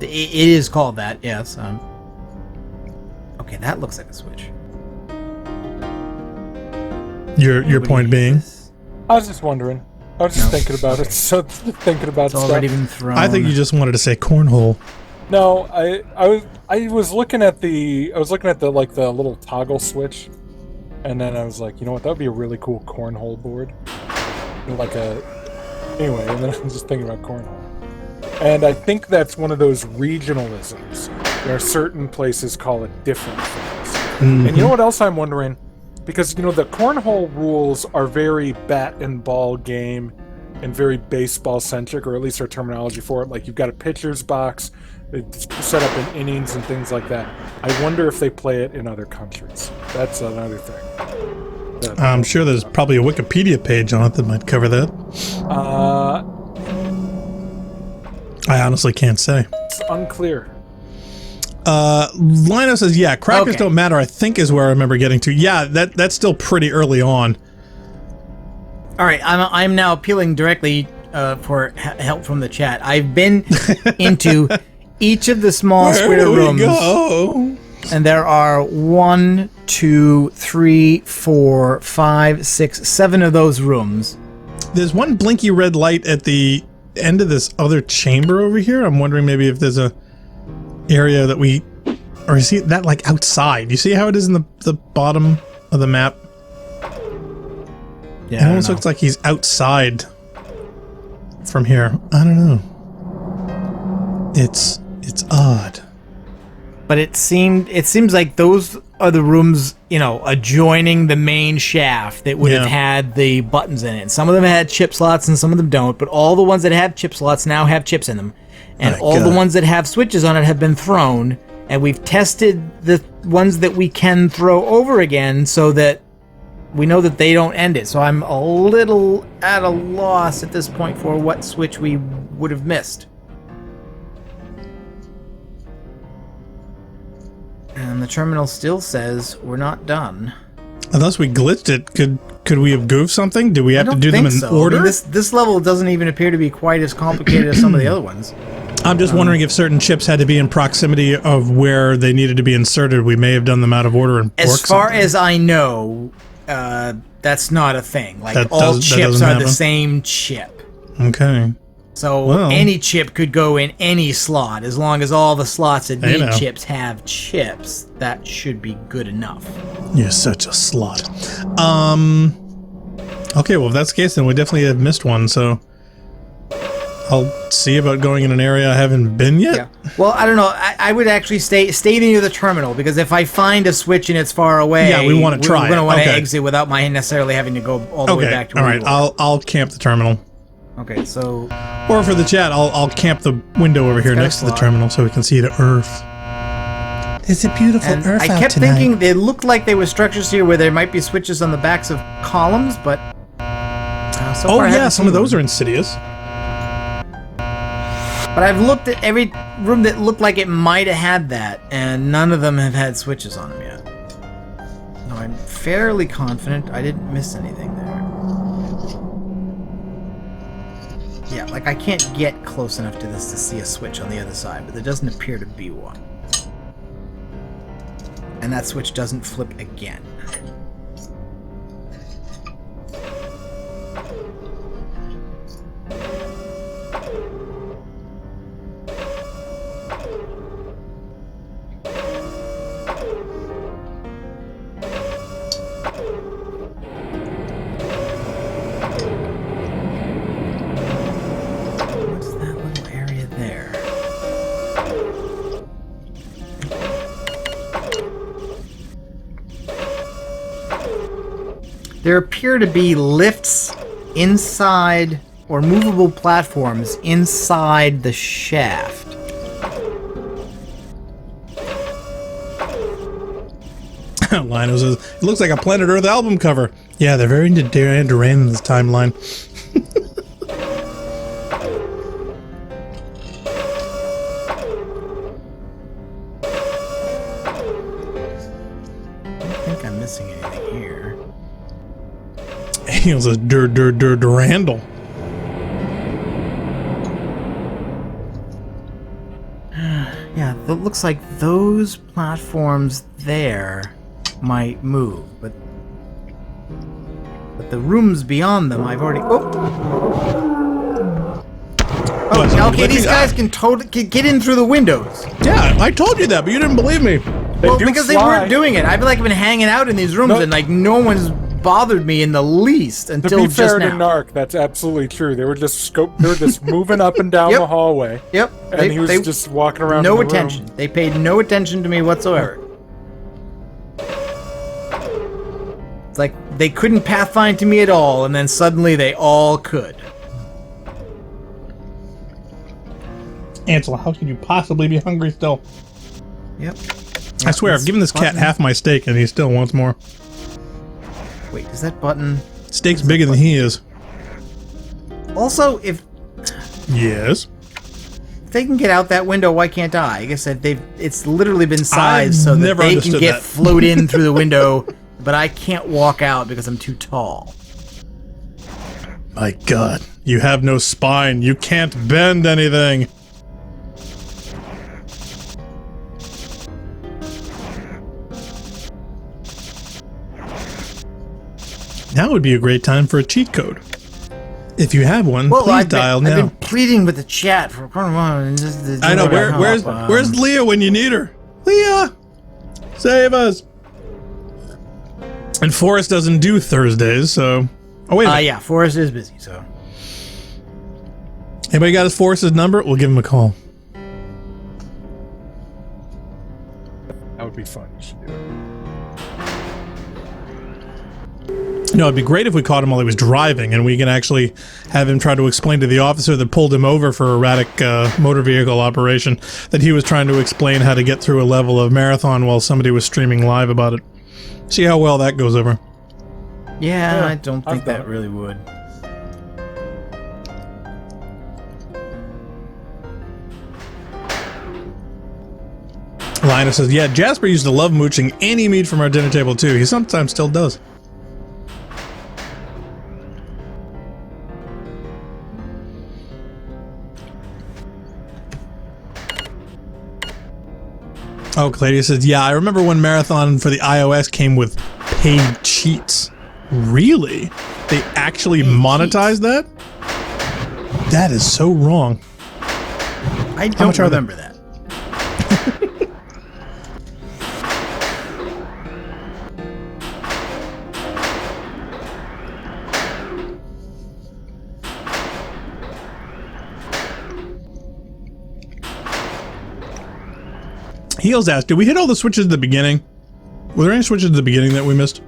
It is called that, yes. Okay, that looks like a switch. Your point being? I was just wondering. I was just thinking about it. So thinking about It's stuff. already been thrown. I think you just wanted to say cornhole. No, I was looking at the like the little toggle switch, and then I was like, you know what, that would be a really cool cornhole board. Anyway, and then I was just thinking about cornhole. And I think that's one of those regionalisms where certain places call it different things. Mm-hmm. And you know what else I'm wondering? Because, you know, the cornhole rules are very bat and ball game and very baseball centric, or at least our terminology for it. Like, you've got a pitcher's box, it's set up in innings and things like that. I wonder if they play it in other countries. That's another thing. I'm sure there's probably a Wikipedia page on it that might cover that. I honestly can't say. It's unclear. Lino says, yeah, crackers don't matter, I think is where I remember getting to. Yeah, that's still pretty early on. All right, I'm now appealing directly for help from the chat. I've been into each of the small square rooms. Go? And there are 1, 2, 3, 4, 5, 6, 7 of those rooms. There's one blinky red light at the end of this other chamber over here. I'm wondering maybe if there's a area that we, or is that like outside? You see how it is in the bottom of the map? Yeah, it almost looks like he's outside from here. I don't know. It's odd. But it seems like those are the rooms, you know, adjoining the main shaft that would have had the buttons in it. Some of them had chip slots and some of them don't, but all the ones that have chip slots now have chips in them. And all the ones that have switches on it have been thrown, and we've tested the ones that we can throw over again so that we know that they don't end it. So I'm a little at a loss at this point for what switch we would have missed. And the terminal still says we're not done. Unless we glitched it, could we have goofed something? Do we have to do them in order? I mean, this level doesn't even appear to be quite as complicated as some of the other ones. I'm just wondering if certain chips had to be in proximity of where they needed to be inserted. We may have done them out of order and as far as I know, that's not a thing. Like, all chips are the same chip. Okay. So any chip could go in any slot as long as all the slots that need chips have chips. That should be good enough. You're such a slot. Okay, well, if that's the case, then we definitely have missed one, so I'll see about going in an area I haven't been yet. Yeah. Well, I don't know. I would actually stay near the terminal, because if I find a switch and it's far away, we want to try. We're going to want to exit without my necessarily having to go all the way back to where we were. I'll camp the terminal. Okay, so... Or for the chat, I'll camp the window over here next to the terminal so we can see the Earth. There's a beautiful Earth out tonight. I kept thinking they looked like there were structures here where there might be switches on the backs of columns, but... so far, some of those are insidious. But I've looked at every room that looked like it might have had that, and none of them have had switches on them yet. No, I'm fairly confident I didn't miss anything there. Yeah, like I can't get close enough to this to see a switch on the other side, but there doesn't appear to be one. And that switch doesn't flip again. What's that little area there? There appear to be lifts inside, or movable platforms inside the shaft. Lino says, it looks like a Planet Earth album cover. Yeah, they're very into Duran Duran in this timeline. I don't think I'm missing anything here. He says, Durandal. Yeah, it looks like those platforms there might move, but the rooms beyond them, I've already. Oh, okay. These guys can get in through the windows. Yeah, I told you that, but you didn't believe me. Well, because they weren't doing it. I've been hanging out in these rooms, and like no one's bothered me in the least until to be fair just to now. Narc, that's absolutely true. They were just moving up and down Yep. the hallway. Yep. And he was just walking around. No in the attention. room. They paid no attention to me whatsoever. It's like they couldn't pathfind to me at all, and then suddenly they all could. Ansel, how can you possibly be hungry still? Yep. I swear, I've given this cat half my steak and he still wants more. Wait, is that button? Steak's bigger than he is. Also, if Yes. they can get out that window, why can't I? I guess that it's literally been sized so that never they can understood get that. float in through the window, but I can't walk out because I'm too tall. My God, you have no spine. You can't bend anything. Now would be a great time for a cheat code. If you have one, please dial now. I've been pleading with the chat for quite a while. I know. Where's Leah when you need her? Leah, save us. And Forrest doesn't do Thursdays, so. Oh wait. Yeah, Forrest is busy. So. Anybody got his Forrest's number? We'll give him a call. That would be fun. You should do it. No, it'd be great if we caught him while he was driving, and we can actually have him try to explain to the officer that pulled him over for erratic motor vehicle operation that he was trying to explain how to get through a level of Marathon while somebody was streaming live about it. See how well that goes over. Yeah, I don't think that really would. Linus says, yeah, Jasper used to love mooching any meat from our dinner table, too. He sometimes still does. Oh, Claudia says, yeah, I remember when Marathon for the iOS came with paid cheats. Really? They actually monetized that? That is so wrong. I don't remember that. Heels asked, did we hit all the switches at the beginning? Were there any switches at the beginning that we missed?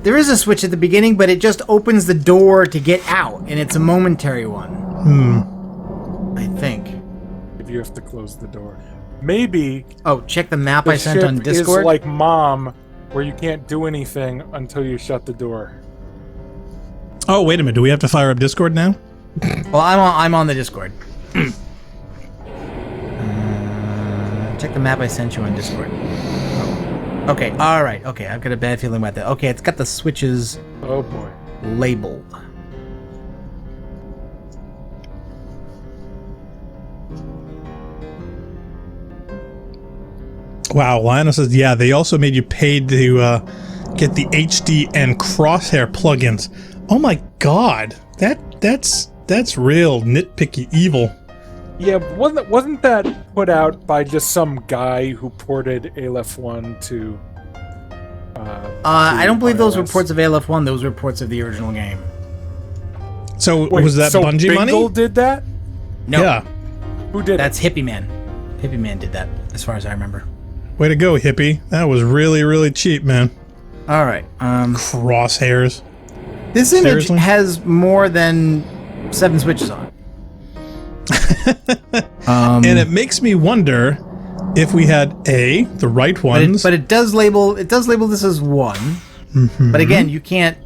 There is a switch at the beginning, but it just opens the door to get out, and it's a momentary one. I think. If you have to close the door. Maybe... Oh, check the map I sent on ship Discord? is like Mom, where you can't do anything until you shut the door. Oh, wait a minute. Do we have to fire up Discord now? Well, I'm on the Discord. Check the map I sent you on Discord. Oh. Okay, alright, okay, I've got a bad feeling about that. Okay, it's got the switches Oh boy. labeled. Wow, Lionel says, yeah, they also made you pay to get the HD and crosshair plugins. Oh my god, that's real nitpicky evil. Yeah, wasn't that put out by just some guy who ported Aleph One to? I don't believe those were iOS? ports of Aleph One. Those were ports of the original game. So Wait, was that so Bungie Bingle money? did that? No, Yeah. Who did that's Hippie Man. Hippie Man did that, as far as I remember. Way to go, hippie. That was really, really cheap, man. All right. Crosshairs. This image Seriously? has more than 7 switches on it. And it makes me wonder if we had the right ones. But it does label this as 1. Mm-hmm. But again, you can't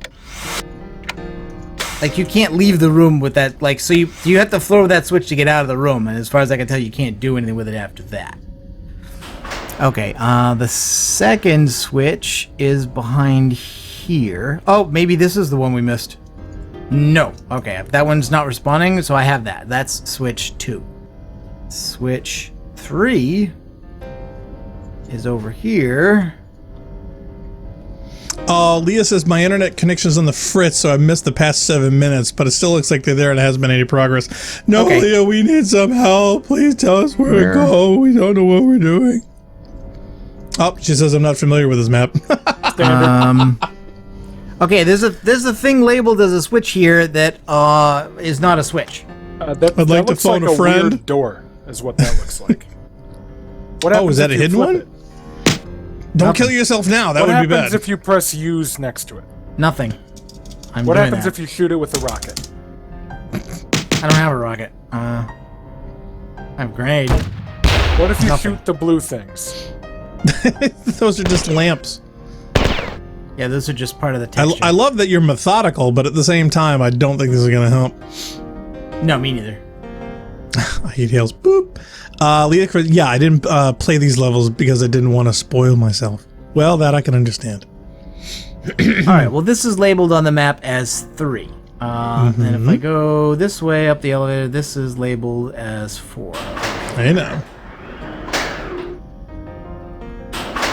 leave the room with that. Like, so you have to throw that switch to get out of the room. And as far as I can tell, you can't do anything with it after that. Okay. The second switch is behind here. Oh, maybe this is the one we missed. No. Okay, that one's not responding, so I have that. That's switch 2. Switch 3 is over here. Leah says, my internet connection's on the fritz, so I missed the past 7 minutes, but it still looks like they're there and it hasn't been any progress. No, Okay. Leah, we need some help. Please tell us where to go. We don't know what we're doing. Oh, she says I'm not familiar with this map. Okay, there's a thing labeled as a switch here that is not a switch. I'd like to phone a friend. Weird door is what that looks like. What Oh, is happens that a if you hidden flip one? it? Don't kill yourself now. That What would be happens bad. if you press use next to it? Nothing. What happens if you shoot it with a rocket? I don't have a rocket. I have a grenade. What if you Nothing. shoot the blue things? Those are just lamps. Yeah, those are just part of the texture. I love that you're methodical, but at the same time, I don't think this is going to help. No, me neither. I hate hails. Boop. Leah, yeah, I didn't play these levels because I didn't want to spoil myself. Well, that I can understand. All right. Well, this is labeled on the map as 3. And if I go this way up the elevator, this is labeled as 4. I know.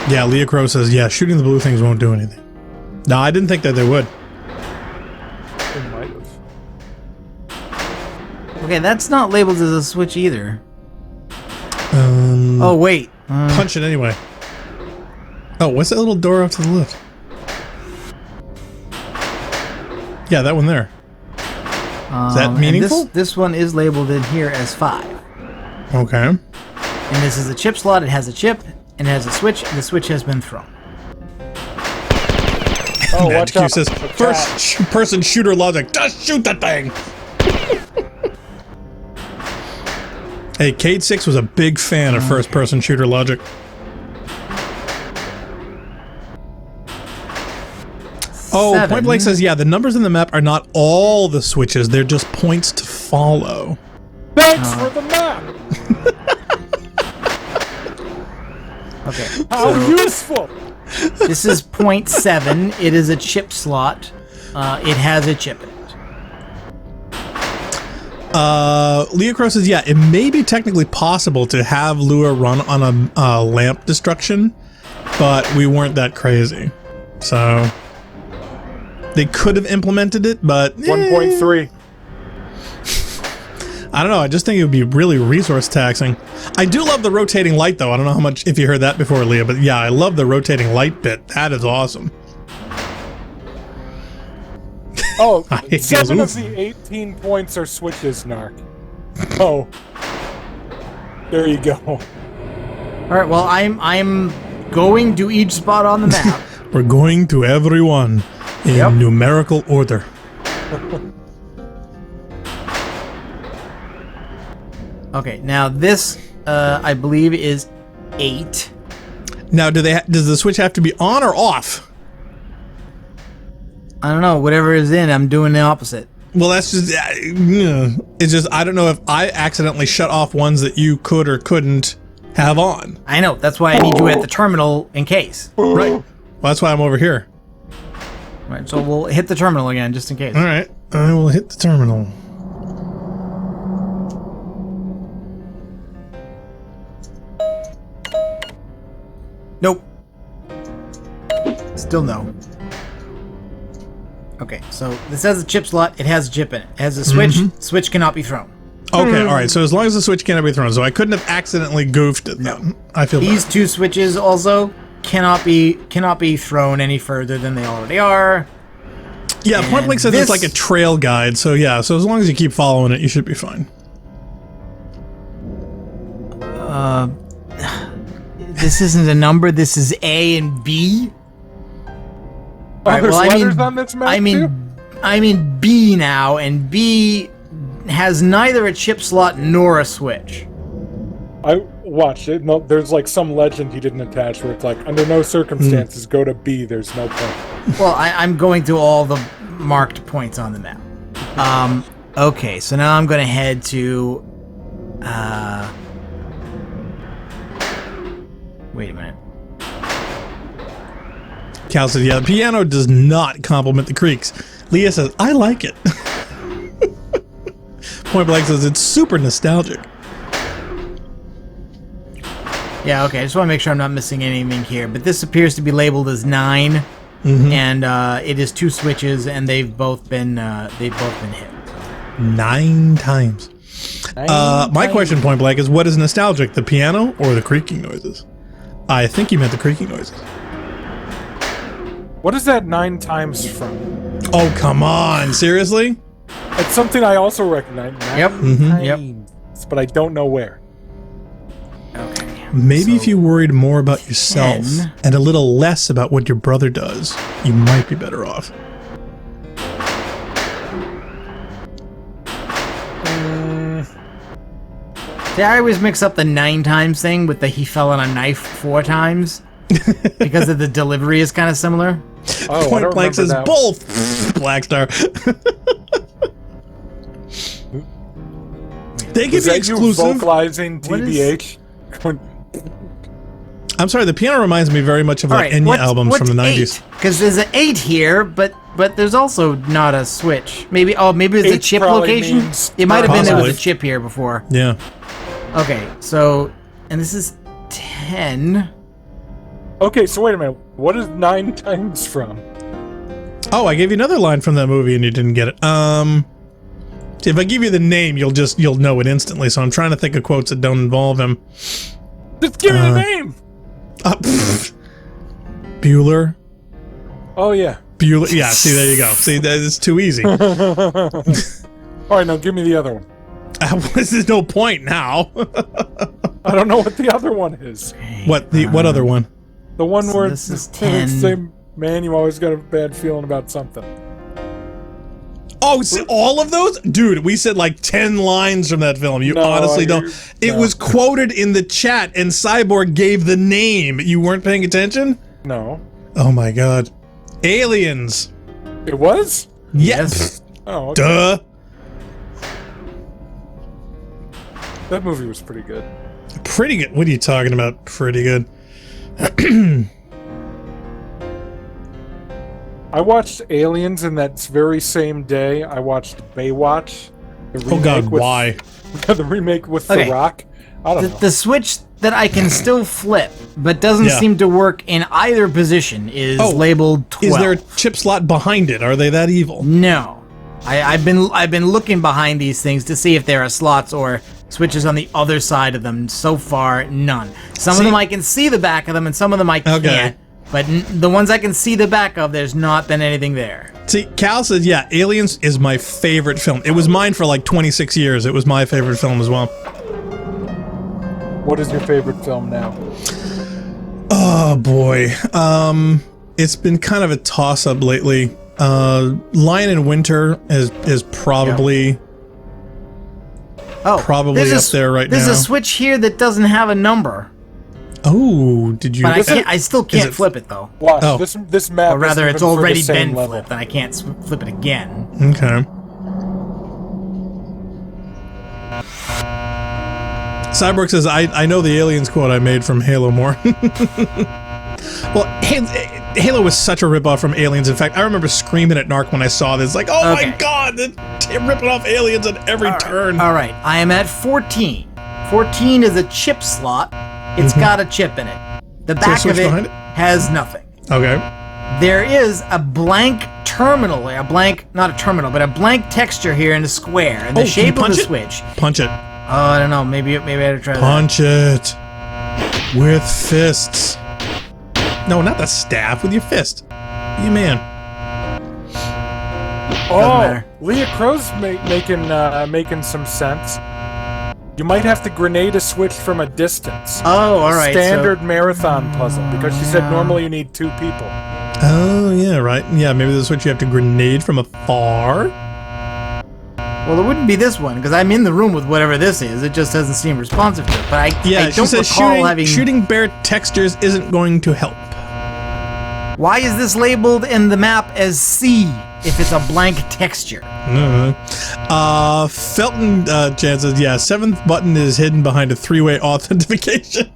Yeah, Leah Crow says, yeah, shooting the blue things won't do anything. No, I didn't think that they would. It might have. Okay, that's not labeled as a switch either. Um, Oh, wait. punch it anyway. Oh, what's that little door off to the left? Yeah, that one there. Is that And meaningful? This one is labeled in here as 5. Okay. And this is a chip slot. It has a chip, and it has a switch, and the switch has been thrown. Oh, Magic watch Q out. says, The cat. first person shooter logic, just shoot that thing! Hey, Cade 6 was a big fan of first person shooter logic. Oh, 7. Point Blank says, yeah, the numbers in the map are not all the switches, they're just points to follow. Thanks for the map. Okay. How useful. This is 0.7. It is a chip slot. It has a chip in it. Leah Crow says, yeah, it may be technically possible to have Lua run on a lamp destruction, but we weren't that crazy. So they could have implemented it, but 1.3. I don't know. I just think it would be really resource taxing. I do love the rotating light, though. I don't know how much if you heard that before, Leah, but yeah, I love the rotating light bit. That is awesome. Oh, It 7 goes, of the 18 points are switches, Narc. Oh. There you go. All right. Well, I'm going to each spot on the map. We're going to everyone in Yep. numerical order. Okay. Now this, I believe, is 8. Now, does the switch have to be on or off? I don't know. Whatever is in, I'm doing the opposite. Well, that's just, it's just, I don't know if I accidentally shut off ones that you could or couldn't have on. I know. That's why I need you at the terminal in case. Right. Well, that's why I'm over here. Right. So we'll hit the terminal again, just in case. All right. I will hit the terminal. Nope. Still no. Okay, so this has a chip slot. It has a chip in it. It has a switch. Switch cannot be thrown. Okay, all right. So as long as the switch cannot be thrown, so I couldn't have accidentally goofed it. No. I feel These bad. 2 switches also cannot be thrown any further than they already are. Yeah, Point And Blank says it's like a trail guide. So yeah, so as long as you keep following it, you should be fine. This isn't a number. This is A and B. Alright, there's well, letters on this map too? I'm in B now, and B has neither a chip slot nor a switch. I watched it. No, there's like some legend he didn't attach where it's like, under no circumstances go to B. There's no point. Well, I'm going to all the marked points on the map. Okay, so now I'm going to head to... Wait a minute. Cal says, yeah, the piano does not complement the creaks. Leah says, I like it. Point Blank says, it's super nostalgic. Yeah, okay, I just want to make sure I'm not missing anything here. But this appears to be labeled as 9, and it is 2 switches, and they've both been hit. 9 times. My question, Point Blank, is what is nostalgic, the piano or the creaking noises? I think you meant the creaking noises. What is that 9 times from? Oh, come on. Seriously? It's something I also recognize. Yep. Times, but I don't know where. Okay. Maybe So, if you worried more about yourself 10. and a little less about what your brother does, you might be better off. See, I always mix up the 9 times thing with the he fell on a knife 4 times because of the delivery is kind of similar. Oh, Point Blank says that. both. Black Star. They give Was me that exclusive. you vocalizing What is- TBH? I'm sorry, the piano reminds me very much of like Enya albums from the 90s. Because there's an 8 here, but there's also not a switch. Maybe maybe it's a 8 chip probably location. means- It might have been there with Possibly. a chip here before. Yeah. Okay, so and this is 10. Okay, so wait a minute. What is 9 times from? Oh, I gave you another line from that movie and you didn't get it. If I give you the name, you'll know it instantly. So I'm trying to think of quotes that don't involve him. Just give me the name. Bueller. Oh yeah. Bueller. Yeah. See, there you go. See, that is too easy. All right, now give me the other one. There's no point now. I don't know what the other one is. What other one? The one So where this is it's 10. say, man, you always got a bad feeling about something. Oh, see, all of those? Dude, we said like 10 lines from that film. You No, honestly don't. It no. was quoted in the chat and Cyborg gave the name. You weren't paying attention? No. Oh my god. Aliens. It was? Yes. Oh, okay. Duh. That movie was pretty good. Pretty good. What are you talking about? Pretty good. I watched Aliens, and that very same day, I watched Baywatch. Oh god, why? The remake with Okay. The Rock. I don't know. The switch that I can still flip, but doesn't Yeah. seem to work in either position, is Oh, labeled 12. Is there a chip slot behind it? Are they that evil? No, I've been looking behind these things to see if there are slots or switches on the other side of them. So far, none. Some See- of them I can see the back of them, and some of them I Okay. can't. But the ones I can see the back of, there's not been anything there. See, Cal says, yeah, Aliens is my favorite film. It was mine for like 26 years. It was my favorite film as well. What is your favorite film now? Oh boy. It's been kind of a toss-up lately. Lion in Winter is probably probably there's up there right There's now. a switch here that doesn't have a number, Oh, did you? but I still can't it- flip it though. Watch, Oh. this map Or rather, isn't it's even for the already same been level. flipped, and I can't flip it again. Okay. Cyborg says, I know the aliens quote I made from Halo more. Well, Halo was such a ripoff from Aliens. In fact, I remember screaming at Narc when I saw this. Like, oh my god, they're ripping off Aliens at every turn. All right, I am at 14. 14 is a chip slot. It's got a chip in it. The back of it has nothing. Okay. There is a blank terminal, not a terminal, but a blank texture here in a square, in the shape of the switch. Punch it. Oh, I don't know. Maybe I had to try Punch it. With fists. No, not the staff. With your fist. You man. Oh, Leah Crow's making some sense. You might have to grenade a switch from a distance. Oh, all right. Standard marathon puzzle, because she said normally you need 2 people. Oh, yeah, right. Yeah, maybe the switch you have to grenade from afar. Well, it wouldn't be this one, because I'm in the room with whatever this is. It just doesn't seem responsive to it. But I don't recall shooting bare textures isn't going to help. Why is this labeled in the map as C if it's a blank texture? Felton Chan says, yeah, 7th button is hidden behind a 3-way authentication.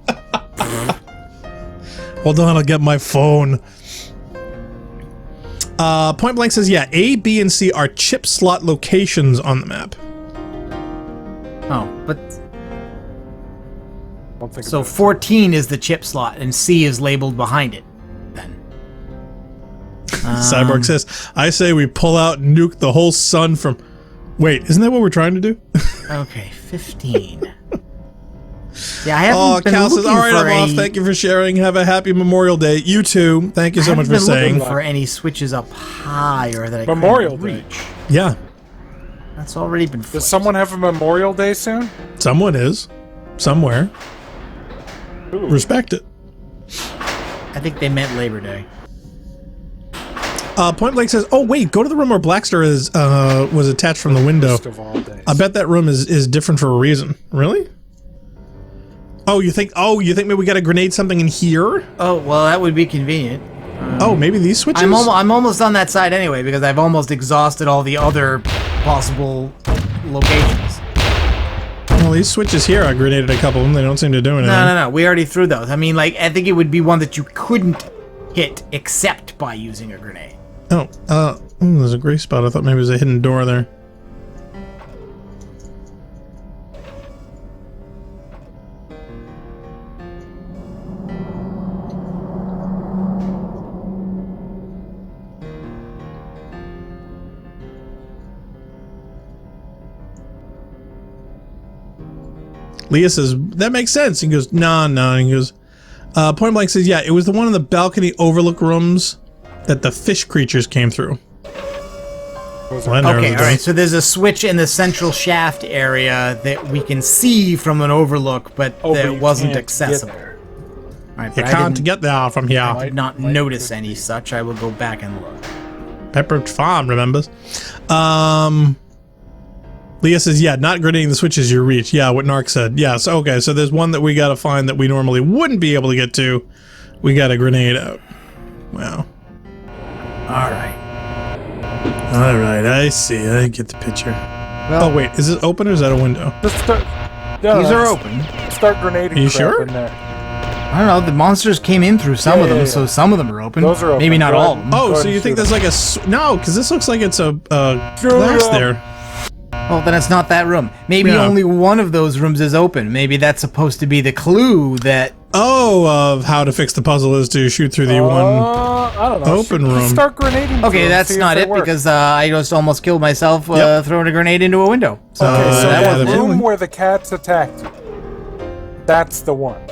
Hold on, I'll get my phone. Point Blank says, yeah, A, B, and C are chip slot locations on the map. Oh, but... So 14 is the chip slot, and C is labeled behind it, then. Cyborg says, I say we pull out and nuke the whole sun from... Wait, isn't that what we're trying to do? Okay, 15. Yeah, I haven't been Cal looking says, all right, for I'm off. Thank you for sharing. Have a happy Memorial Day. You too. Thank you so much for saying. Looking for any switches up higher that I Memorial couldn't Day. reach. Yeah. That's already been flipped. Does someone have a Memorial Day soon? Someone is. Somewhere. Ooh. Respect it. I think they meant Labor Day. Point Blank says, oh wait, go to the room where Blackstar is was attached from the window. I bet that room is different for a reason. Really? Oh, you think maybe we gotta grenade something in here? Oh, well, that would be convenient. Oh, maybe these switches? I'm almost on that side anyway, because I've almost exhausted all the other possible locations. Well, these switches here, I grenaded a couple of them. They don't seem to do anything. No. We already threw those. I mean, like, I think it would be one that you couldn't hit except by using a grenade. Oh, there's a gray spot. I thought maybe there's a hidden door there. Leah says, that makes sense. He goes, no. He goes, Point Blank says, yeah, it was the one in the balcony overlook rooms that the fish creatures came through. Okay, alright, so there's a switch in the central shaft area that we can see from an overlook, but that wasn't accessible. Alright, you can't get there from here. I did not notice any such. I will go back and look. Pepperidge Farm remembers. Leah says, yeah, not grenading the switches you reach. Yeah, what Narc said. Yeah, so okay, so there's one that we gotta find that we normally wouldn't be able to get to. We got a grenade out. Wow. Alright, I see. I get the picture. Well, oh, wait, is it open or is that a window? These are open. Start grenading. Are you sure? In there. I don't know, the monsters came in through some of them, so some of them are open. Those are open. Maybe not all of them. Oh, so you think there's like a... No, because this looks like it's a glass there. Well, then it's not that room. Maybe only one of those rooms is open. Maybe that's supposed to be the clue that... Oh, of how to fix the puzzle is to shoot through the one I don't know. open room. Start grenading. Okay, that's not it, because I just almost killed myself throwing a grenade into a window. So, so that was the room where the cats attacked you. That's the one.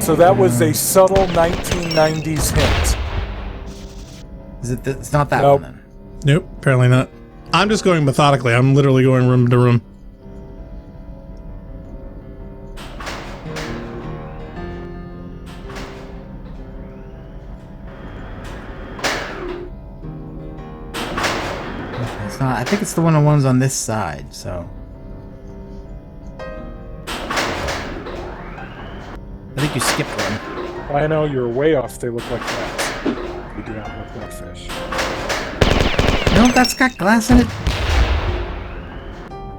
So that was a subtle 1990s hint. Is it? It's not that one then. Nope, apparently not. I'm just going methodically. I'm literally going room to room. It's not. I think it's the one's on this side. So. I think you skipped one. I know, you're way off. They look like cats. They do not look like fish. No, that's got glass in it.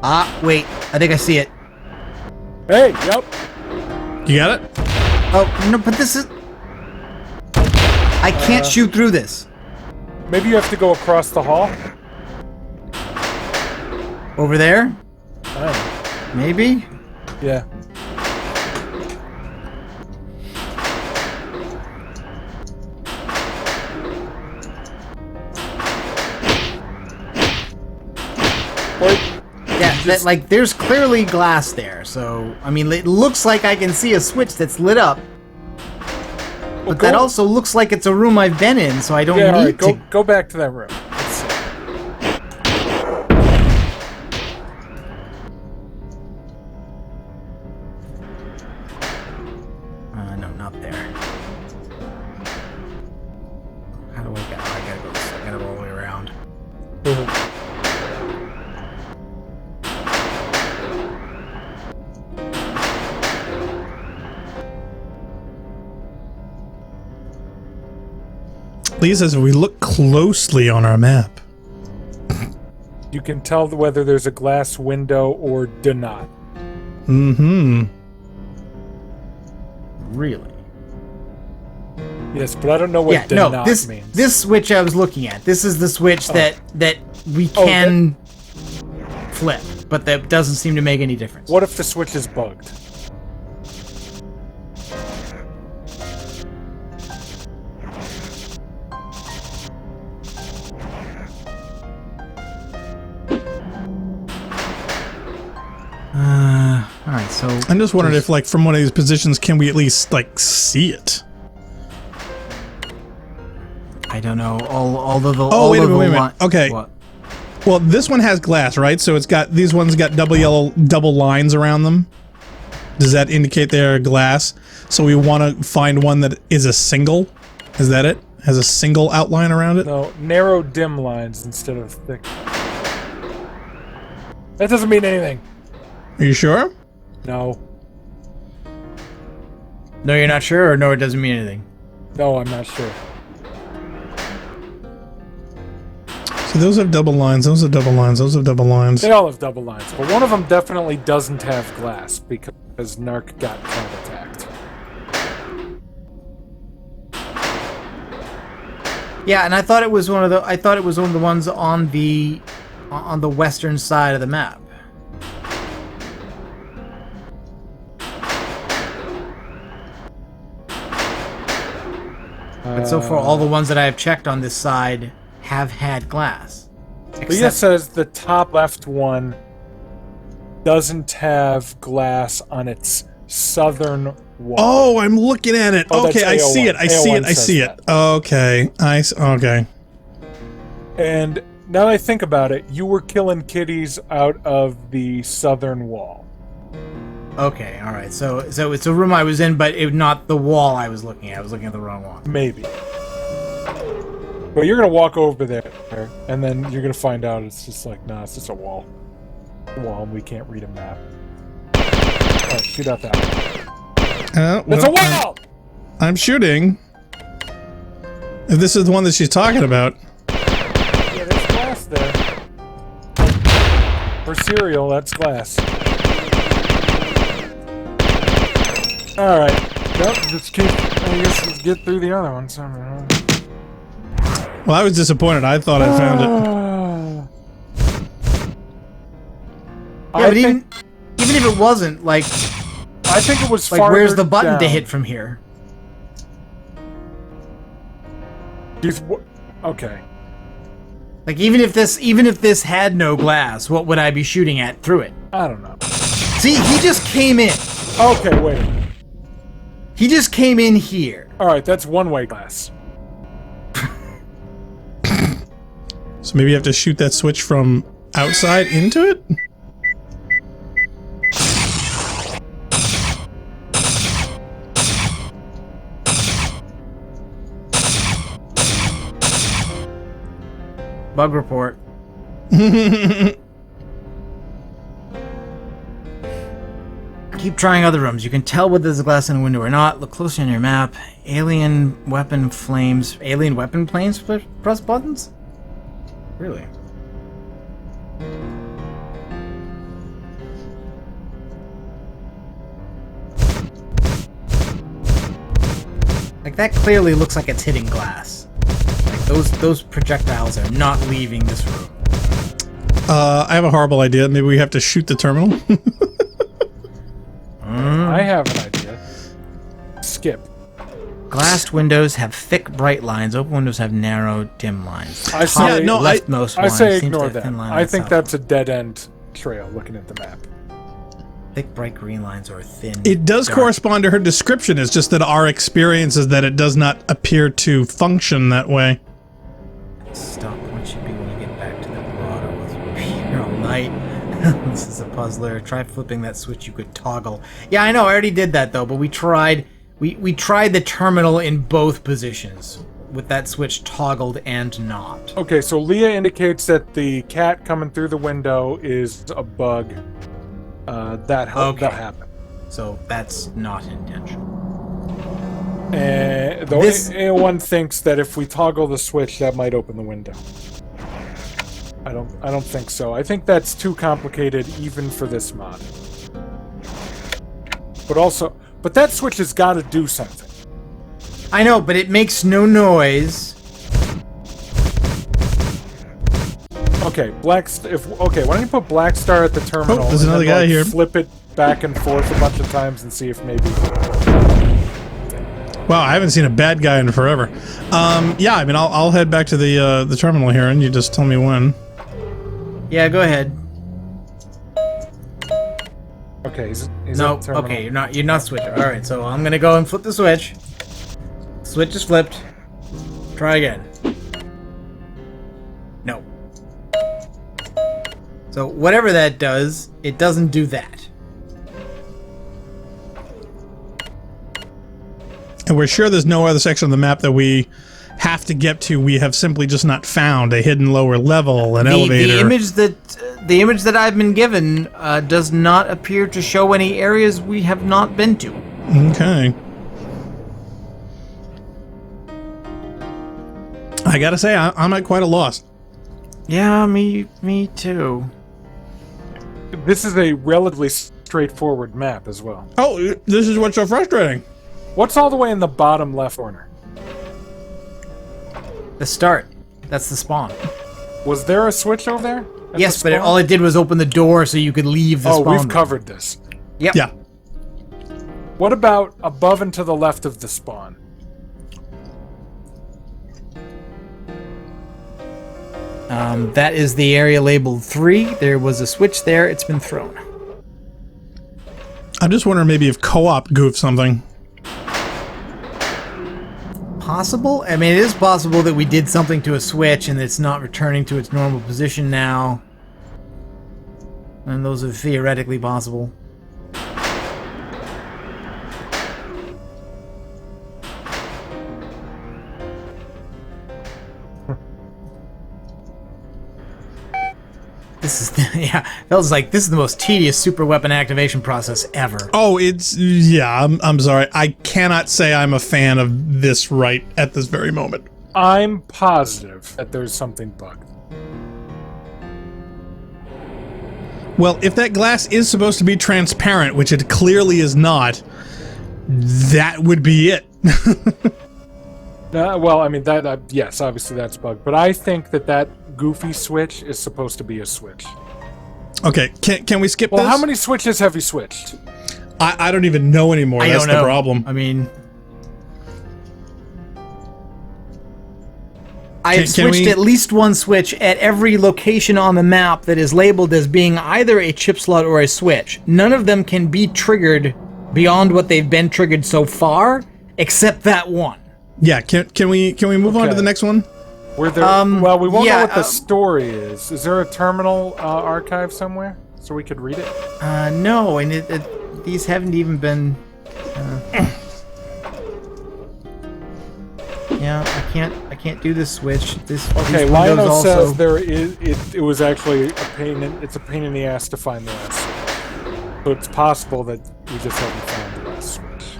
Ah, wait. I think I see it. Hey, yep. You got it? Oh, no, but this is... I can't shoot through this. Maybe you have to go across the hall? Over there? Oh. Maybe? Yeah. Yeah, like, there's clearly glass there, so... I mean, it looks like I can see a switch that's lit up. But that also looks like it's a room I've been in, so I don't need to... Go back to that room. Let's see. No, not there. How do I get... Oh, I gotta go all the way around. Lee says if we look closely on our map. You can tell whether there's a glass window or do not. Mm-hmm. Really? Yes, but I don't know what do not means. This switch I was looking at. This is the switch that we can flip, but that doesn't seem to make any difference. What if the switch is bugged? Alright, so... I'm just wondering if, like, from one of these positions, can we at least, like, see it? I don't know. All of the... Oh, wait a minute. Okay. What? Well, this one has glass, right? So it's got... These ones got double lines around them. Does that indicate they're glass? So we want to find one that is a single? Is that it? Has a single outline around it? No, narrow dim lines instead of thick. That doesn't mean anything. Are you sure? No. No, you're not sure, or no, it doesn't mean anything? No, I'm not sure. So those have double lines, those have double lines, those have double lines. They all have double lines, but one of them definitely doesn't have glass because Narc got cat attacked. Yeah, and I thought it was one of the ones on the western side of the map. But so far, all the ones that I have checked on this side have had glass. Leah says the top left one doesn't have glass on its southern wall. Oh, I'm looking at it. Oh, okay, I see it. I see it. I see it. Okay. Okay. And now that I think about it, you were killing kitties out of the southern wall. Okay, all right. So it's a room I was in, but not the wall I was looking at. I was looking at the wrong one. Maybe. But you're gonna walk over there, and then you're gonna find out it's just like, nah, it's just a wall. And we can't read a map. Alright, shoot out that one. It's a wall! I'm shooting. If this is the one that she's talking about. Yeah, there's glass there. For cereal, that's glass. Alright. Nope, just keep... I guess let's get through the other one somehow. Well, I was disappointed. I thought I found it. Yeah, but even if it wasn't, like... I think it was like, where's the button to hit from here? Okay. Like, even if this had no glass, what would I be shooting at through it? I don't know. See, he just came in. Okay, wait a minute. He just came in here. Alright, that's one-way glass. So maybe you have to shoot that switch from outside into it? Bug report. Keep trying other rooms. You can tell whether there's a glass in a window or not. Look closely on your map. Alien weapon flames. Alien weapon planes press buttons? Really? Like, that clearly looks like it's hitting glass. Like, those projectiles are not leaving this room. I have a horrible idea. Maybe we have to shoot the terminal. I have an idea. Skip. Glassed windows have thick, bright lines. Open windows have narrow, dim lines. I say, leftmost I one say seems ignore to have that. thin line I on think south. that's a dead-end trail, looking at the map. Thick, bright green lines or thin. It does dark. correspond to her description. It's just that our experience is that it does not appear to function that way. Stop point should be when you get back to the grotto with here all night. This is a puzzler. Try flipping that switch you could toggle. Yeah, I know. I already did that though, but we tried. We tried the terminal in both positions with that switch toggled and not. Okay, so Leah indicates that the cat coming through the window is a bug. That happened. So that's not intentional. And one thinks that if we toggle the switch, that might open the window. I don't think so. I think that's too complicated even for this mod. But that switch has got to do something. I know, but it makes no noise. Okay, why don't you put Black Star at the terminal? Oh, there's and another then, guy here. Flip it back and forth a bunch of times and see if maybe. Wow, I haven't seen a bad guy in forever. Yeah, I mean, I'll head back to the terminal here, and you just tell me when. Yeah, go ahead. Okay, he's No, at the terminal. okay, you're not switching. All right, so I'm gonna go and flip the switch. Switch is flipped. Try again. No. So whatever that does, it doesn't do that. And we're sure there's no other section of the map that we have to get to. We have simply just not found a hidden lower level, an elevator. The image that I've been given does not appear to show any areas we have not been to. Okay. I gotta say, I'm at quite a loss. Yeah, me too. This is a relatively straightforward map as well. Oh, this is what's so frustrating. What's all the way in the bottom left corner? The start. That's the spawn. Was there a switch over there? at Yes, the but spawn? all it did was open the door so you could leave the spawn. Oh, we've room. covered this. Yep. Yeah. What about above and to the left of the spawn? That is the area labeled 3. There was a switch there. It's been thrown. I'm just wondering maybe if co-op goofed something. Possible? I mean, it is possible that we did something to a switch and it's not returning to its normal position now. And those are theoretically possible. This is yeah. Feels like this is the most tedious super weapon activation process ever. Oh, I'm sorry. I cannot say I'm a fan of this right at this very moment. I'm positive that there's something bugged. Well, if that glass is supposed to be transparent, which it clearly is not, that would be it. Well, I mean, yes, obviously that's bugged. But I think that goofy switch is supposed to be a switch. Okay, can we skip Well, this? how many switches have you switched? I don't even know anymore. I That's don't know. the problem. I mean, I have switched at least one switch at every location on the map that is labeled as being either a chip slot or a switch. None of them can be triggered beyond what they've been triggered so far, except that one. Yeah, can we move on to Okay. the next one? Were there? Well, we won't yeah, know what the story is. Is there a terminal archive somewhere so we could read it? No, and these haven't even been. Yeah, I can't do this switch. Okay, these Lionel windows also. says there is. It was actually it's a pain in the ass to find the rest. So it's possible that we just haven't found the rest switch.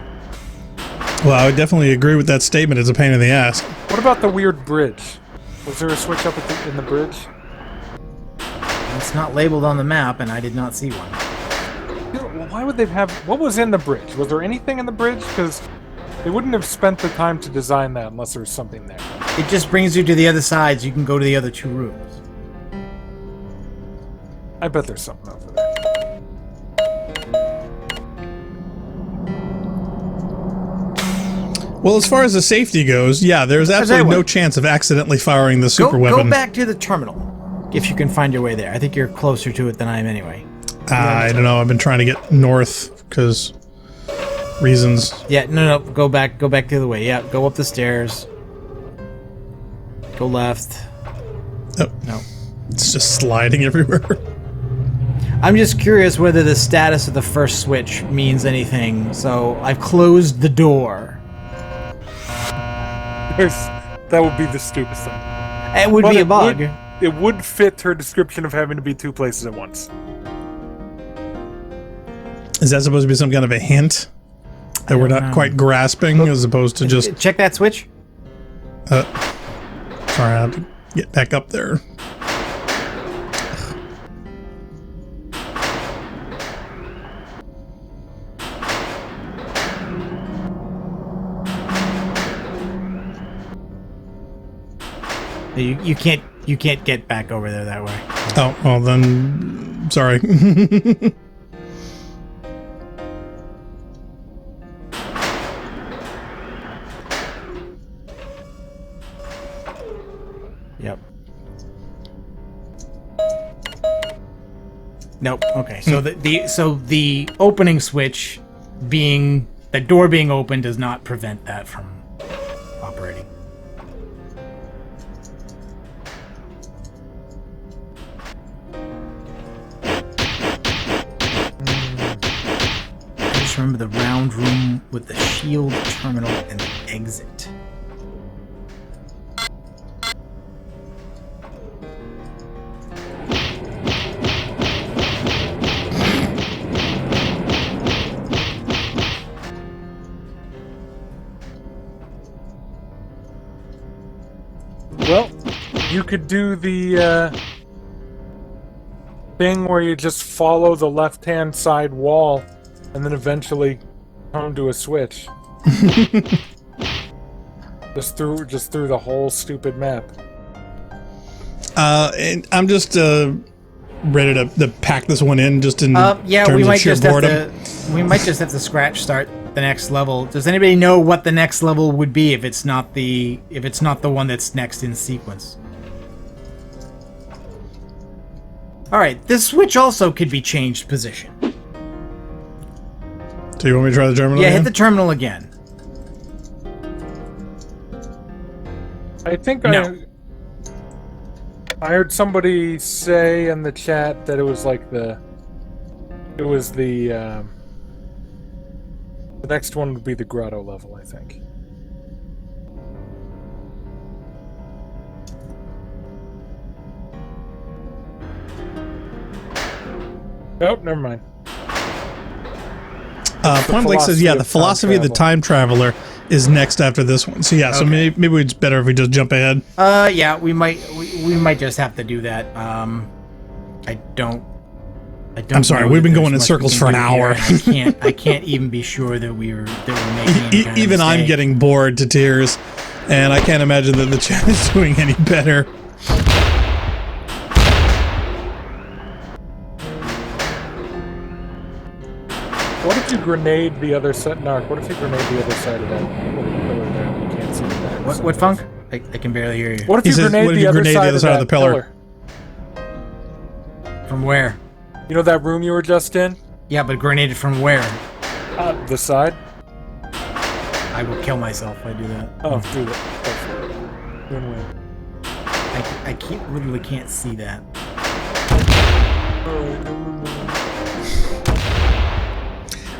Well, I would definitely agree with that statement. It's a pain in the ass. What about the weird bridge? Was there a switch up in the bridge? It's not labeled on the map, and I did not see one. Well, why would they have? What was in the bridge? Was there anything in the bridge? Because They wouldn't have spent the time to design that unless there was something there. It just brings you to the other side, so you can go to the other 2 rooms. I bet there's something over there. Well, as far as the safety goes, yeah, there's absolutely no chance of accidentally firing the super weapon. Go back to the terminal, if you can find your way there. I think you're closer to it than I am anyway. I don't know. I've been trying to get north because reasons. Yeah, no, go back the other way. Yeah, go up the stairs. Go left. Oh. No. It's just sliding everywhere. I'm just curious whether the status of the first switch means anything. So I've closed the door. That would be the stupidest thing. It would be a bug. It would fit her description of having to be 2 places at once. Is that supposed to be some kind of a hint that we're not quite grasping, as opposed to just... Check that switch. Sorry, I have to get back up there. You can't get back over there that way. Oh, well then, sorry. Yep. Nope. Okay. So the opening switch being the door being open does not prevent that from operating. I just remember the round room with the shield terminal and the exit. Well, you could do the thing where you just follow the left-hand side wall and then eventually come to a switch. just through the whole stupid map. And I'm just ready to pack this one in just in yeah, terms we of might sheer just boredom. have to. We might just have to scratch start the next level. Does anybody know what the next level would be if it's not the one that's next in sequence? All right, this switch also could be changed position. Do you want me to try the terminal? Yeah, again? hit the terminal again. I think No. I heard somebody say in the chat that it was like the next one would be the grotto level, I think. Oh, never mind. Point Blank says, yeah, the philosophy of the time traveler is next after this one. So yeah, so maybe it's better if we just jump ahead. Yeah, we might just have to do that. I don't. I'm sorry, we've been going in circles for an hour. I can't even be sure that we're making any kind of Even I'm mistake. getting bored to tears, and I can't imagine that the chat is doing any better. What if you grenade the other side? Narc, what if you grenade the other side of that pillar there? You can't see the back. What Funk? I can barely hear you. What if He you says, grenade what if the you other grenade side the other side of the pillar? From where? You know that room you were just in? Yeah, but grenaded from where? The side? I will kill myself if I do that. Oh, do that. Go for it. Win-win. I literally can't see that.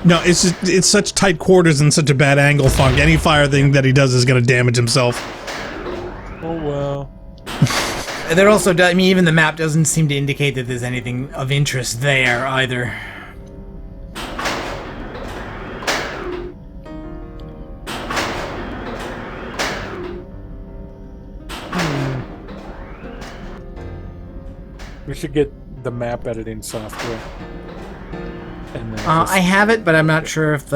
No, it's such tight quarters and such a bad angle, Funk. Any fire thing that he does is going to damage himself. Oh, well. There also, I mean, even the map doesn't seem to indicate that there's anything of interest there either. We should get the map editing software. And then I have it, but I'm not sure if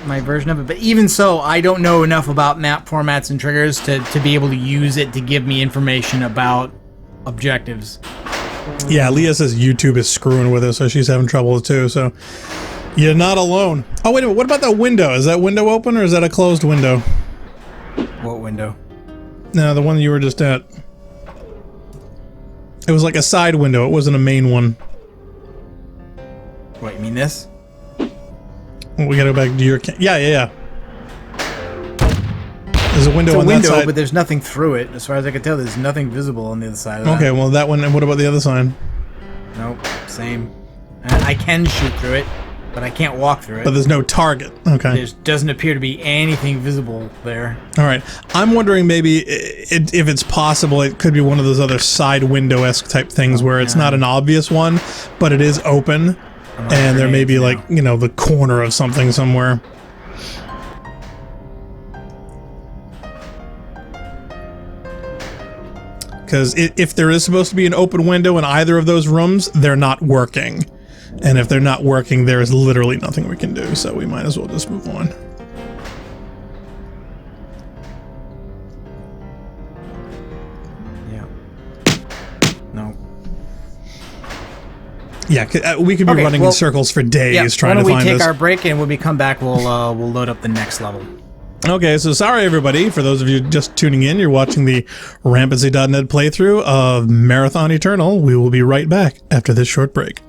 my version of it. But even so, I don't know enough about map formats and triggers to be able to use it to give me information about objectives. Yeah, Leah says YouTube is screwing with her, so she's having trouble too. So you're not alone. Oh, wait a minute. What about that window? Is that window open or is that a closed window? What window? No, the one you were just at. It was like a side window. It wasn't a main one. What, you mean this? We gotta go back to your... Yeah. There's a window It's a on window, that side. but there's nothing through it. As far as I can tell, there's nothing visible on the other side of that. Okay, well, that one... And what about the other side? Nope, same. I can shoot through it, but I can't walk through it. But there's no target. Okay. There doesn't appear to be anything visible there. All right. I'm wondering maybe if it's possible it could be one of those other side window-esque type things where it's not an obvious one, but it is open, and there may be like, you know, the corner of something somewhere. Because if there is supposed to be an open window in either of those rooms, they're not working. And if they're not working, there is literally nothing we can do, so we might as well just move on. Yeah. No. Yeah, we could be running in circles for days trying to find this. Why don't we take our break, and when we come back, we'll load up the next level. Okay, so sorry everybody. For those of you just tuning in, you're watching the Rampancy.net playthrough of Marathon Eternal. We will be right back after this short break.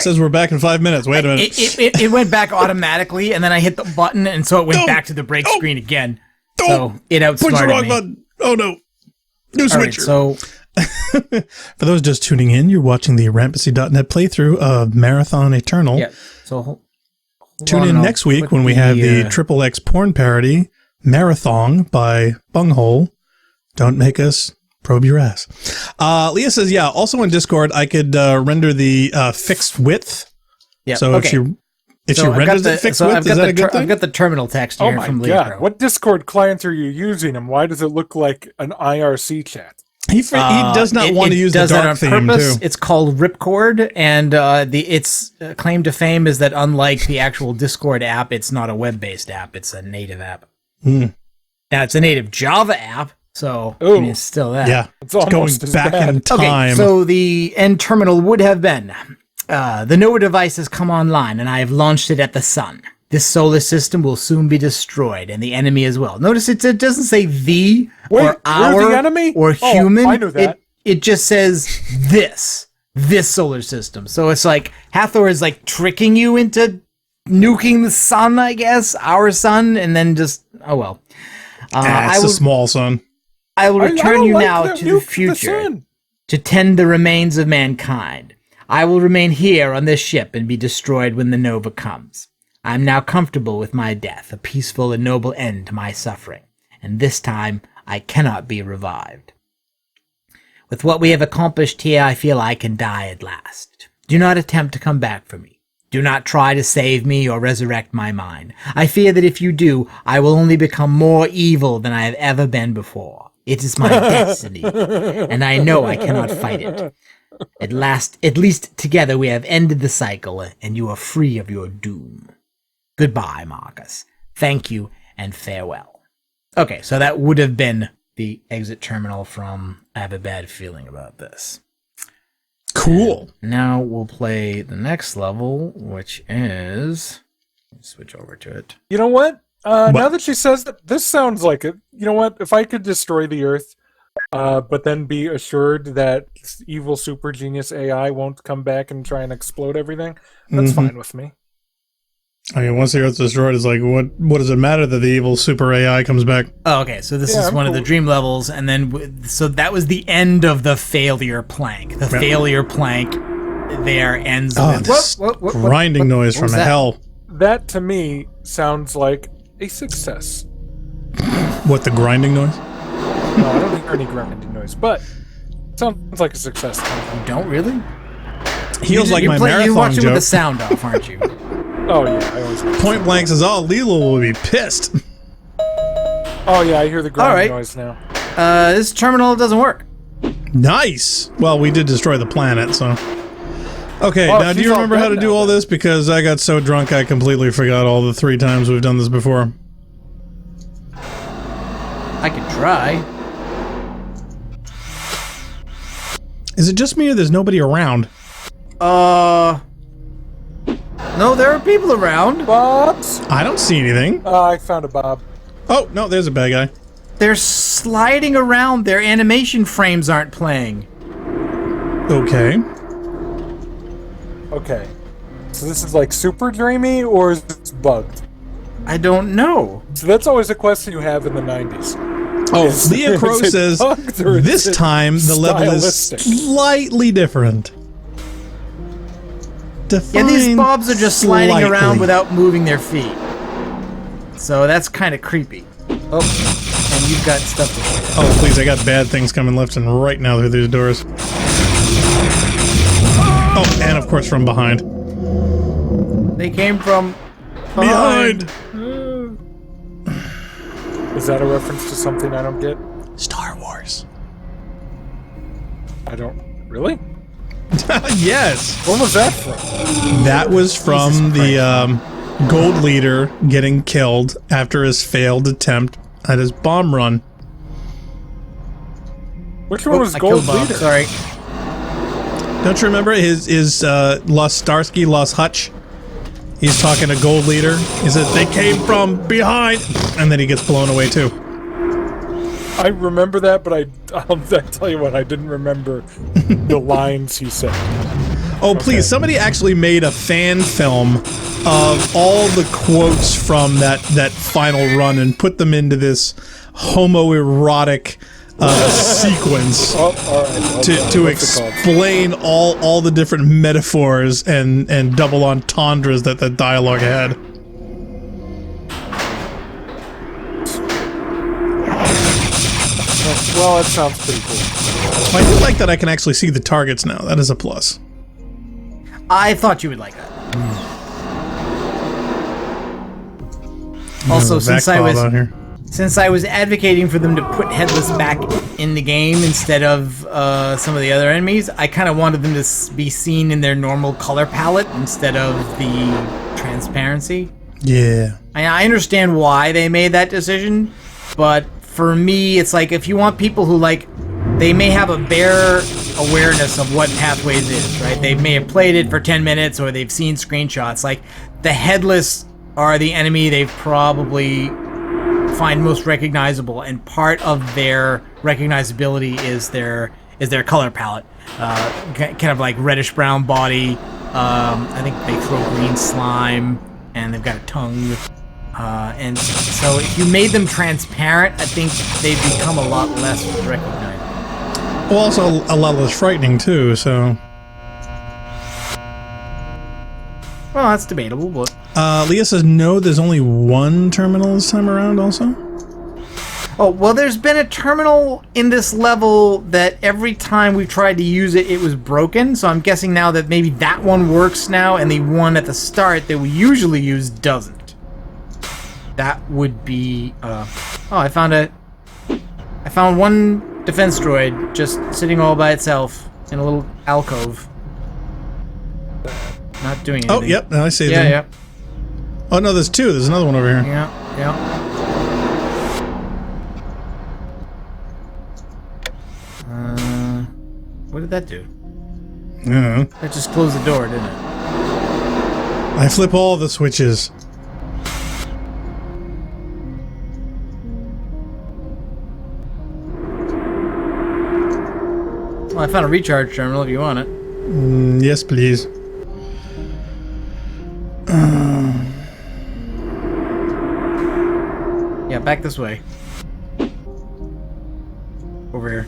says we're back in 5 minutes. Wait a minute. It went back automatically, and then I hit the button, and so it went back to the break screen again. So it outsmarted Push the wrong me. button. Oh no. New switcher. All right, so for those just tuning in, you're watching the Rampancy.net playthrough of Marathon Eternal. yeah. So Tune in next week when we have the Triple X porn parody, Marathon by Bunghole. Don't make us probe your ass. Leah says, yeah, also on Discord, I could render the fixed width. Yeah. So okay. if she renders it fixed width, is that a good thing? I've got the terminal text Oh here my from god! Leah. What Discord client are you using, and why does it look like an IRC chat? He does not want to use the dark theme, too. It's called Ripcord, and its claim to fame is that unlike the actual Discord app, it's not a web-based app. It's a native app. Now, it's a native Java app, so I mean, it's still that. Yeah, It's almost going as back bad. in time. Okay, so the end terminal would have been, the Nova device has come online, and I have launched it at the sun. This solar system will soon be destroyed, and the enemy as well. Notice it doesn't say the Wait, or our we're the enemy? or Oh, human. I knew that. It just says this solar system. So it's like Hathor is like tricking you into nuking the sun, I guess, our sun, and then just oh well. It's a small sun. I will return don't you like now the to nuke the future sun. to tend the remains of mankind. I will remain here on this ship and be destroyed when the Nova comes. I am now comfortable with my death, a peaceful and noble end to my suffering, and this time I cannot be revived. With what we have accomplished here, I feel I can die at last. Do not attempt to come back for me. Do not try to save me or resurrect my mind. I fear that if you do, I will only become more evil than I have ever been before. It is my destiny, and I know I cannot fight it. At least together we have ended the cycle, and you are free of your doom. Goodbye, Marcus. Thank you, and farewell. Okay, so that would have been the exit terminal from I Have a Bad Feeling About This. Cool. And now we'll play the next level, which is... Switch over to it. You know what? Now that she says that, this sounds like it. You know what? If I could destroy the Earth, but then be assured that evil super genius AI won't come back and try and explode everything, that's fine with me. I mean, once the Earth's destroyed, it's like, what does it matter that the evil super AI comes back? Oh, okay, so this is one of the dream levels, and then, so that was the end of the failure plank. The failure plank there ends with... This grinding noise from hell. That, to me, sounds like a success. What, the grinding noise? No, I don't hear any grinding noise, but it sounds like a success. You don't really? Feels like my marathon You watch it joke. with the sound off, aren't you? Oh, yeah, I always do. Point Blank says, oh, Lilo will be pissed. Oh, yeah, I hear the grinding All right. noise now. This terminal doesn't work. Nice. Well, we did destroy the planet, so... Okay, Oh, now do she's you all remember how dead to do now, all then. this? Because I got so drunk I completely forgot all the 3 times we've done this before. I could try. Is it just me or there's nobody around? No, there are people around. Bobs? I don't see anything. I found a Bob. Oh, no, there's a bad guy. They're sliding around. Their animation frames aren't playing. Okay. Okay. So this is like super dreamy, or is this bugged? I don't know. So that's always a question you have in the 90s. Oh, Leah Crow is it says, bugged or is this it time the level is stylistic? slightly different. Yeah, these Define bobs are just sliding slightly. around without moving their feet. So that's kind of creepy. Oh, and you've got stuff to do. Oh, please, I got bad things coming left and right now through these doors. Oh, and of course from behind. They came from Behind! Is that a reference to something I don't get? Star Wars. I don't... Really? Yes! When was that from? That was from the gold leader getting killed after his failed attempt at his bomb run. Which one was I Gold killed Bob. Leader? Sorry. Don't you remember his Lost Starsky, Lost Hutch? He's talking to Gold Leader. He says, they came from behind! And then he gets blown away too. I remember that, but I'll tell you what, I didn't remember the lines he said. Oh, please, somebody actually made a fan film of all the quotes from that final run and put them into this homoerotic sequence Oh, all right. to explain all the different metaphors and double entendres that the dialogue had. Well, that sounds pretty cool. I do like that I can actually see the targets now. That is a plus. I thought you would like that. Also, since I was advocating for them to put Headless back in the game instead of some of the other enemies, I kind of wanted them to be seen in their normal color palette instead of the transparency. Yeah. I understand why they made that decision, but for me, it's like if you want people who they may have a bare awareness of what Pathways is, right? They may have played it for 10 minutes or they've seen screenshots. Like, the Headless are the enemy they probably find most recognizable, and part of their recognizability is their color palette. Kind of like reddish-brown body. I think they throw green slime, and they've got a tongue. And so if you made them transparent, I think they'd become a lot less recognizable. Well, also a lot less frightening too, so... Well, that's debatable, but... Leah says, no, there's only one terminal this time around also? Oh, well, there's been a terminal in this level that every time we've tried to use it, it was broken, so I'm guessing now that maybe that one works now, and the one at the start that we usually use doesn't. That would be... oh, I found one defense droid just sitting all by itself in a little alcove. Not doing anything. Oh, yep, now I see them. Yeah. Oh, no, there's two. There's another one over here. Yeah. What did that do? Yeah. That just closed the door, didn't it? I flip all the switches. Well, I found a recharge terminal if you want it. Yes, please. Yeah, back this way. Over here.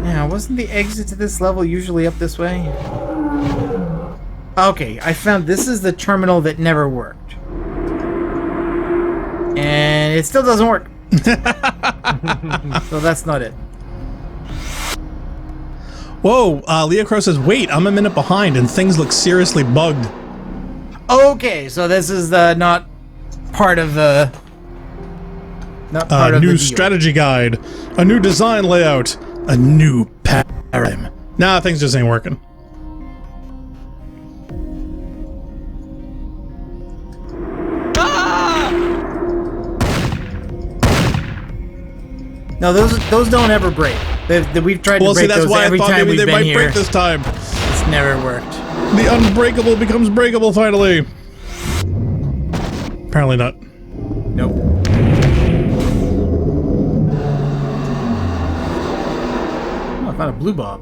Yeah, wasn't the exit to this level usually up this way? Okay, I found this is the terminal that never worked. And it still doesn't work. So that's not it. Whoa, Leah Crow says, wait, I'm a minute behind and things look seriously bugged. Okay, so this is not part of the... Not part of the new deal. strategy guide, a new design layout, a new paradigm. Nah, things just ain't working. No, those don't ever break. We've tried to break those every time we've been here. Well, see, that's why I thought maybe they might break this time. It's never worked. The unbreakable becomes breakable, finally. Apparently not. Nope. Oh, I found a blue bob.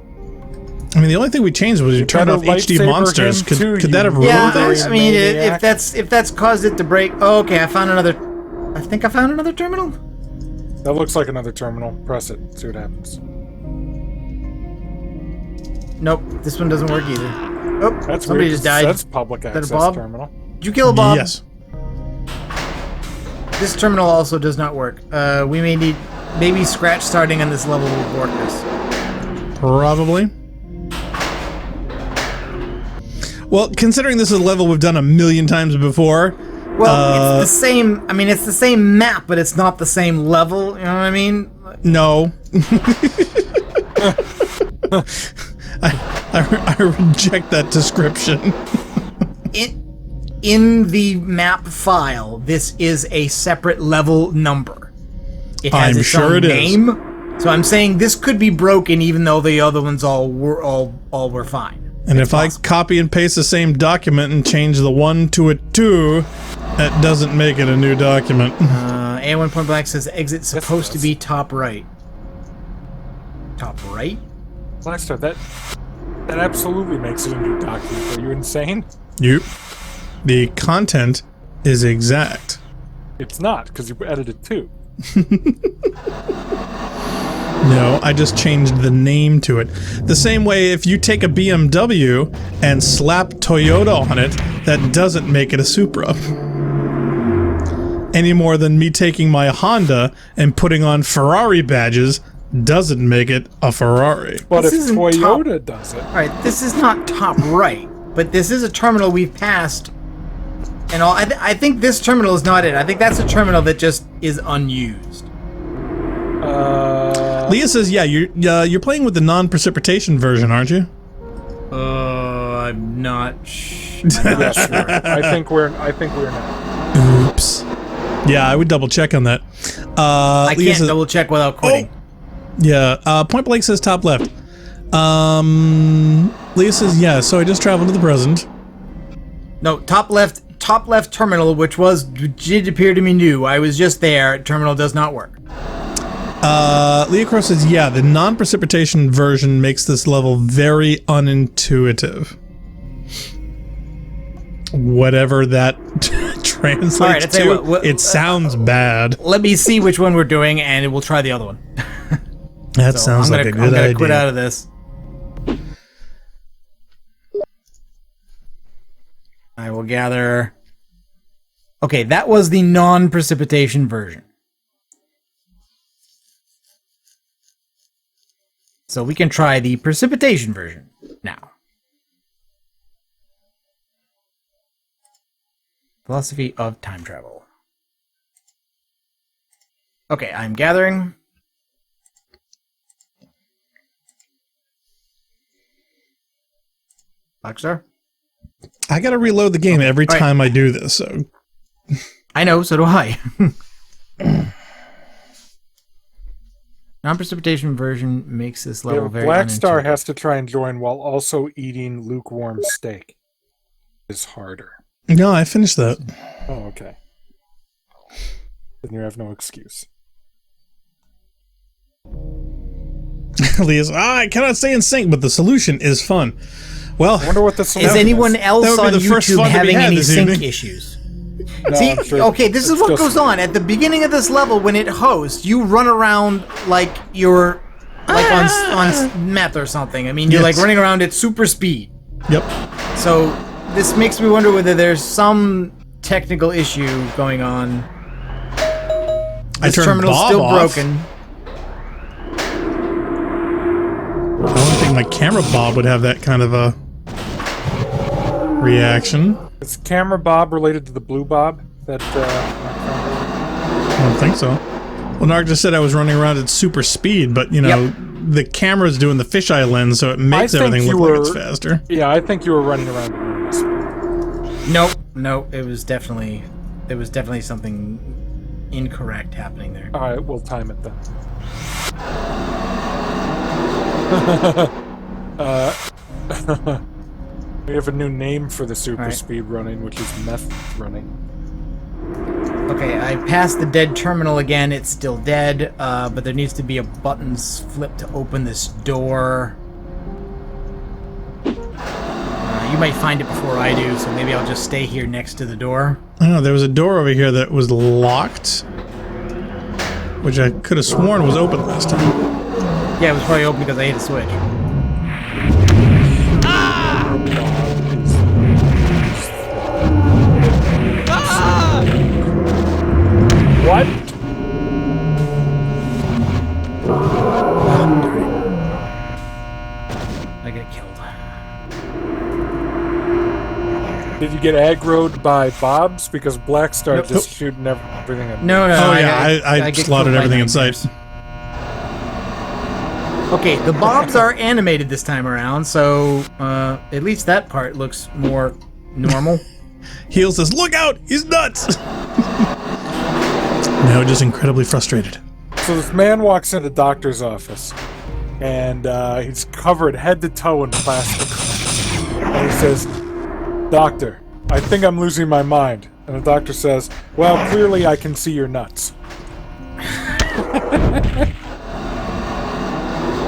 I mean, the only thing we changed was you turned off HD monsters. Could that have ruined things? I mean, if that's caused it to break. Oh, okay, I found another. I think I found another terminal. That looks like another terminal. Press it. See what happens. Nope, this one doesn't work either. Oh, that's somebody weird. just died. That's public access terminal. Did you kill a Bob? Yes. This terminal also does not work. We may need... Maybe scratch starting on this level will work this. Probably. Well, considering this is a level we've done 1,000,000 times before... Well, it's the same... I mean, it's the same map, but it's not the same level. You know what I mean? No. I reject that description. In the map file, this is a separate level number. It has its own name. So I'm saying this could be broken, even though the other ones all were fine. And if I copy and paste the same document and change the 1 to a 2, that doesn't make it a new document. A1 point blank says exit supposed to be top right. Top right? Blackstar, that absolutely makes it a new document. Are you insane? Yep. The content is exact. It's not, because you edited 2. No, I just changed the name to it. The same way if you take a BMW and slap Toyota on it, that doesn't make it a Supra. Any more than me taking my Honda and putting on Ferrari badges doesn't make it a Ferrari. But if Toyota does it... Alright, this is not top right, but this is a terminal we've passed. And all. I think this terminal is not it. I think that's a terminal that just is unused. Leah says, "Yeah, you're playing with the non-precipitation version, aren't you?" I'm not sure. I think we're not. Oops. Yeah, I would double check on that. I Leah can't says, double check without quitting. Yeah. Point Blank says top left. Leah says, "Yeah." So I just traveled to the present. No, top left terminal, which did appear to me new. I was just there. Terminal does not work. Leah Cross says, yeah, the non-precipitation version makes this level very unintuitive. Whatever that translates to, it sounds bad. Let me see which one we're doing, and we'll try the other one. That sounds like a good idea. I'm gonna quit out of this. I will gather... Okay, that was the non-precipitation version. So we can try the precipitation version now. Philosophy of time travel. Okay, I'm gathering. Blackstar? I gotta reload the game every time I do this, so... I know, so do I. Non-precipitation version makes this level very Blackstar has to try and join while also eating lukewarm steak. Is harder. No, I finished that. Oh, okay. Then you have no excuse. Leah's, I cannot stay in sync, but the solution is fun. Well, I wonder what the solution is anyone else on YouTube having any sync evening. issues? No, See, sure okay, this is what goes on. At the beginning of this level, when it hosts, you run around like you're on meth or something. I mean, you're like running around at super speed. Yep. So this makes me wonder whether there's some technical issue going on. This terminal's still broken. I don't think my camera bob would have that kind of a reaction. Is camera bob related to the blue bob? That I don't think so. Well, Narc just said I was running around at super speed, but, you know, the camera's doing the fisheye lens, so it makes everything look like it's faster. Yeah, I think you were running around at speed. Nope. It was definitely something incorrect happening there. All right, we'll time it then. We have a new name for the super speed running, which is meth running. Okay, I passed the dead terminal again. It's still dead, but there needs to be a button flipped to open this door. You might find it before I do, so maybe I'll just stay here next to the door. I don't know, there was a door over here that was locked, which I could have sworn was open last time. Yeah, it was probably open because I hit a switch. What? I get killed. Did you get aggroed by Bobs? Because Blackstar just shooting everything at No. Oh, yeah, I slaughtered everything in sight. Okay, the bobs are animated this time around, so at least that part looks more normal. Heel says, look out! He's nuts! No, just incredibly frustrated. So this man walks into the doctor's office, and he's covered head to toe in plastic. says, "Doctor, I think I'm losing my mind." And the doctor says, "Well, clearly I can see your nuts."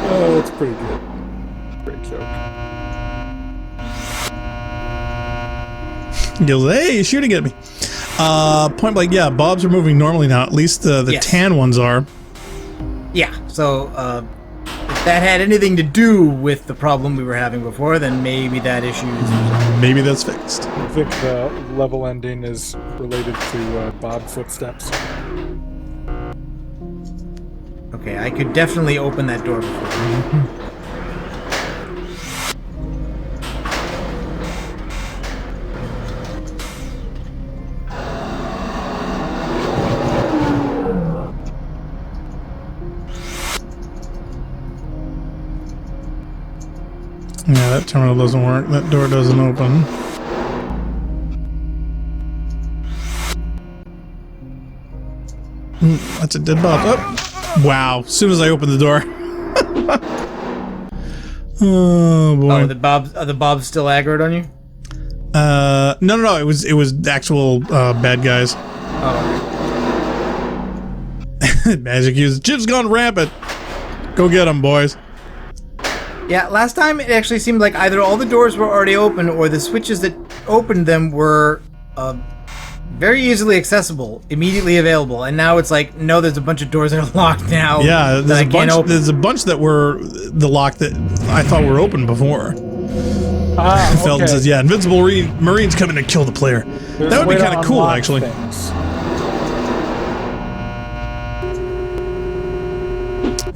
Oh, that's pretty good. Great joke. He goes, "Hey, you're shooting at me." Point blank, yeah, Bobs are moving normally now. At least the Yes. tan ones are. Yeah, so if that had anything to do with the problem we were having before, then maybe that issue is... Maybe that's fixed. I think the level ending is related to Bob footsteps. Okay, I could definitely open that door before. Yeah, that terminal doesn't work. That door doesn't open. That's a dead Bob. Oh, wow. As soon as I opened the door. Oh boy. Oh, the Bob's still aggroed on you? No. It was actual bad guys. Oh, Magic use. Chip's gone rampant. Go get him, boys. yeah, last time it actually seemed like either all the doors were already open or the switches that opened them were very easily accessible, immediately available. And now it's like, no, there's a bunch of doors that are locked now. Yeah, that I can't open. there's a bunch that were the lock that I thought were open before. Felton Okay. says, yeah, Invincible Marines coming to kill the player. There's That would a way be to kind of cool, unlock actually. things.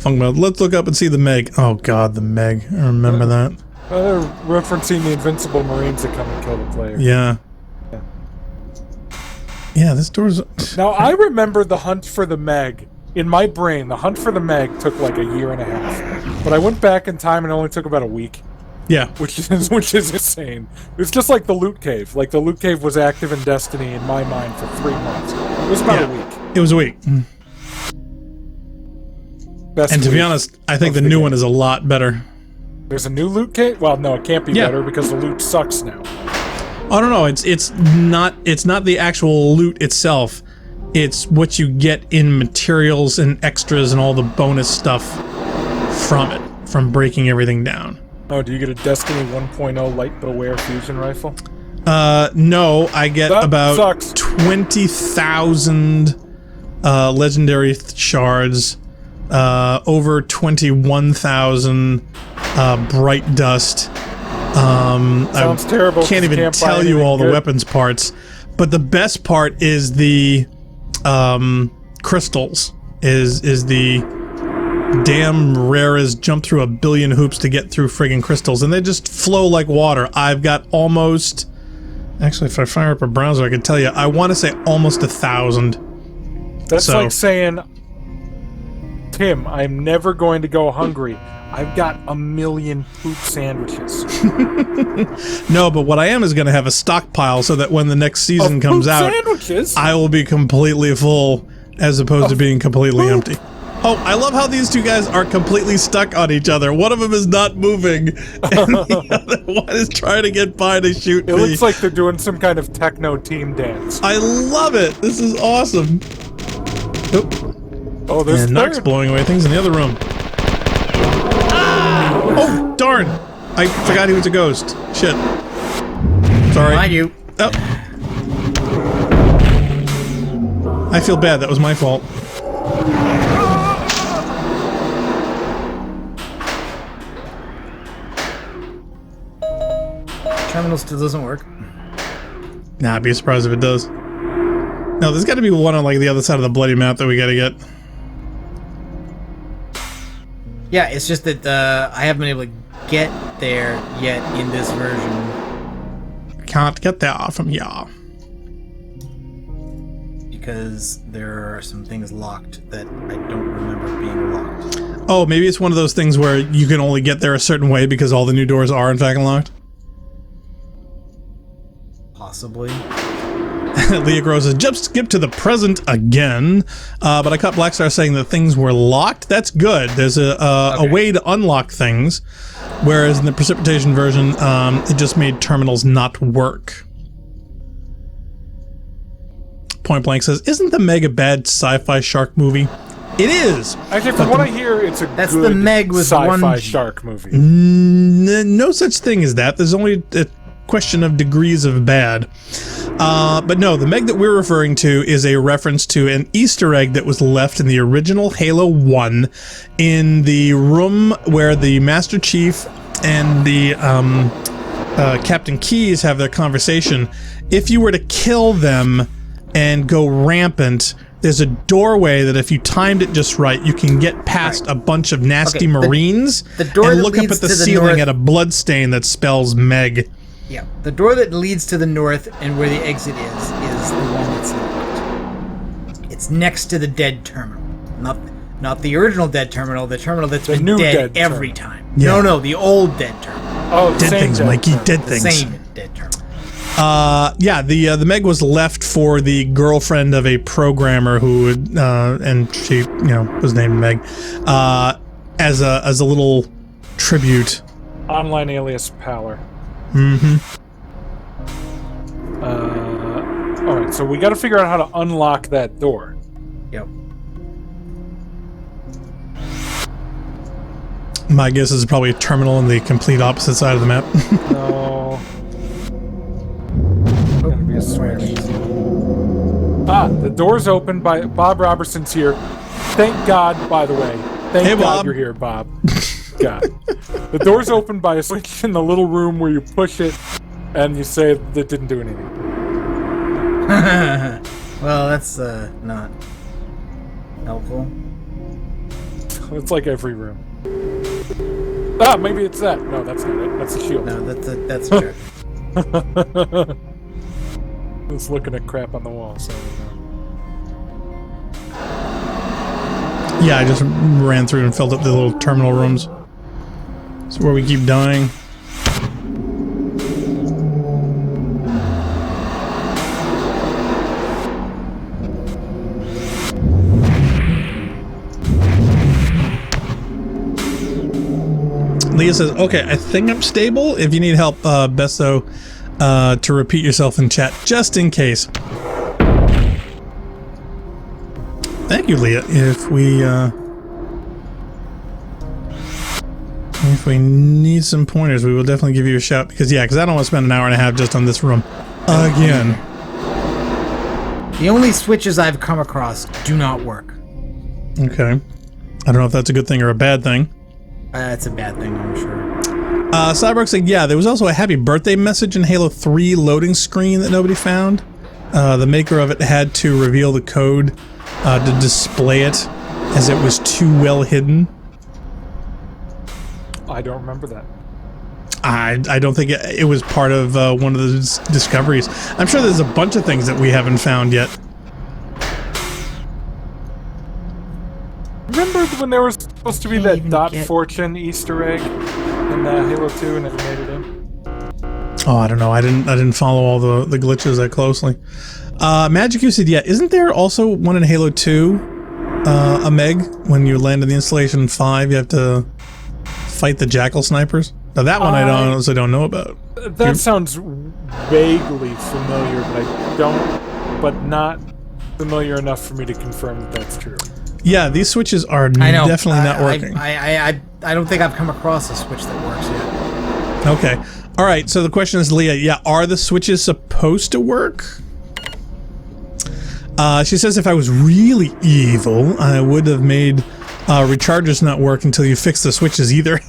Let's look up and see the Meg. Oh, God, the Meg. I remember that. They're referencing the Invincible Marines that come and kill the player. Yeah. Yeah, this door's... Now, I remember the hunt for the Meg. In my brain, the hunt for the Meg took like a year and a half. But I went back in time and it only took about a week. Yeah. Which is insane. It's just like the loot cave. Like, the loot cave was active in Destiny in my mind for 3 months. It was about a week. It was a week. Best And to be week honest, I think of the the new game. one is a lot better. There's a new loot cave? Well, no, it can't be Yeah. better because the loot sucks now. I don't know. It's not the actual loot itself. It's what you get in materials and extras and all the bonus stuff from it, from breaking everything down. Oh, do you get a Destiny 1.0 light bow fusion rifle? No, I get That about sucks. 20,000 legendary shards, over 21,000 bright dust. Sounds terrible. Can't even Can't buy tell you anything all the good. weapons parts, but the best part is the crystals. Is the damn rares jump through a billion hoops to get through friggin' crystals, and they just flow like water. I've got almost... Actually, if I fire up a browser, I can tell you. I want to say almost 1,000. That's So- like saying, Tim, I'm never going to go hungry. I've got 1,000,000 poop sandwiches. No, but what I am is going to have a stockpile so that when the next season Of comes poop out, sandwiches? I will be completely full as opposed to being completely poop. empty. Oh, I love how these two guys are completely stuck on each other. One of them is not moving, and the other one is trying to get by to shoot It me. looks like they're doing some kind of techno team dance. I love it. This is awesome. Oop. Oh, there's And Nox third. blowing away things in the other room. Oh, darn. I forgot he was a ghost. Shit. Sorry. Mind you. Oh. I feel bad. That was my fault. Terminal still doesn't work. Nah, I'd be surprised if it does. No, there's got to be one on like the other side of the bloody map that we got to get. Yeah, it's just that I haven't been able to get there yet in this version. Can't get there from ya. Because there are some things locked that I don't remember being locked. Oh, maybe it's one of those things where you can only get there a certain way because all the new doors are in fact locked. Possibly. Leah Gross says, just skip to the present again. But I caught Blackstar saying that things were locked. That's good. There's a way to unlock things, whereas in the Precipitation version, it just made terminals not work. Point Blank says, isn't the Meg a bad sci-fi shark movie? It is. Actually, from what I hear, it's a That's good the Meg with sci-fi one shark movie. No such thing as that. There's only a question of degrees of bad. But no, the Meg that we're referring to is a reference to an Easter egg that was left in the original Halo 1 in the room where the Master Chief and the Captain Keyes have their conversation. If you were to kill them and go rampant, there's a doorway that if you timed it just right, you can get past a bunch of nasty Marines the door and that look up leads at the to the ceiling north- at a bloodstain that spells Meg. Yeah, the door that leads to the north and where the exit is the one that's locked. It's next to the dead terminal. Not the original dead terminal, the terminal that's been new dead dead every terminal. time. Yeah. No, the old dead terminal. Oh, Dead same things, dead Mikey, terminal. dead The things. same dead terminal. Yeah, the Meg was left for the girlfriend of a programmer who, and she, was named Meg, as a little tribute. Online alias Pallor. Mm-hmm. Alright, so we gotta figure out how to unlock that door. Yep. My guess is probably a terminal on the complete opposite side of the map. No. Gonna be a switch. The door's open by Bob Robertson's here. Thank God, by the way. Thank Hey, God Bob. you're here, Bob. God. The door's open by a switch in the little room where you push it and you say that didn't do anything. Well, that's not helpful. It's like every room. Maybe it's that. No, that's not it. That's a shield. No, that's a joke. It's looking at crap on the wall, so... Yeah, I just ran through and filled up the little terminal rooms. It's where we keep dying. Leah says, okay, I think I'm stable. If you need help, Besto, to repeat yourself in chat, just in case. Thank you, Leah. If we need some pointers, we will definitely give you a shout. Because I don't want to spend an hour and a half just on this room. Again. The only switches I've come across do not work. Okay. I don't know if that's a good thing or a bad thing. It's a bad thing, I'm sure. Cyborg said, yeah, there was also a happy birthday message in Halo 3 loading screen that nobody found. The maker of it had to reveal the code to display it, as it was too well hidden. I don't remember that. I don't think it was part of one of the discoveries. I'm sure there's a bunch of things that we haven't found yet. Remember when there was supposed to be that even Dot get- Fortune Easter egg in Halo 2 and never made it in? Oh, I don't know. I didn't follow all the glitches that closely. Magic, you said, yeah. Isn't there also one in Halo 2? A Meg, when you land in the installation 5, you have to fight the Jackal snipers. Now that one I honestly don't know about. That sounds vaguely familiar, but not familiar enough for me to confirm that that's true. Yeah, these switches are I know. definitely not working. I don't think I've come across a switch that works yet. Okay. All right. So the question is, Leah, yeah, are the switches supposed to work? She says if I was really evil, I would have made rechargers not work until you fix the switches either.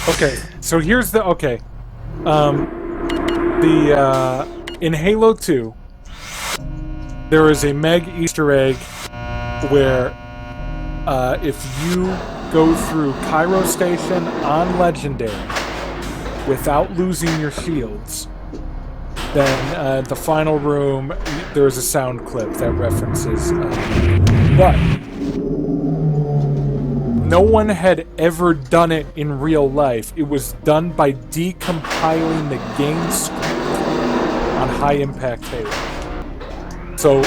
Okay, so here's the... Okay. In Halo 2, there is a Meg Easter egg where if you go through Cairo Station on Legendary without losing your shields, then the final room, there is a sound clip that references... but... no one had ever done it in real life. It was done by decompiling the game script on high impact Halo. So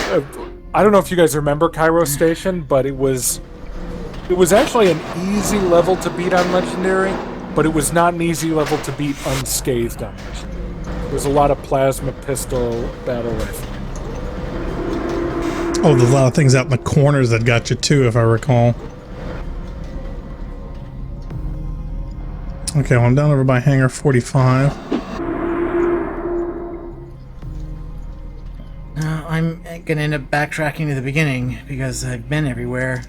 I don't know if you guys remember Cairo Station, but it was actually an easy level to beat on Legendary, but it was not an easy level to beat unscathed on Legendary. There's a lot of plasma pistol battle rifle. Oh, there's a lot of things out in the corners that got you too, if I recall. Okay, well, I'm down over by Hangar 45. I'm gonna end up backtracking to the beginning because I've been everywhere.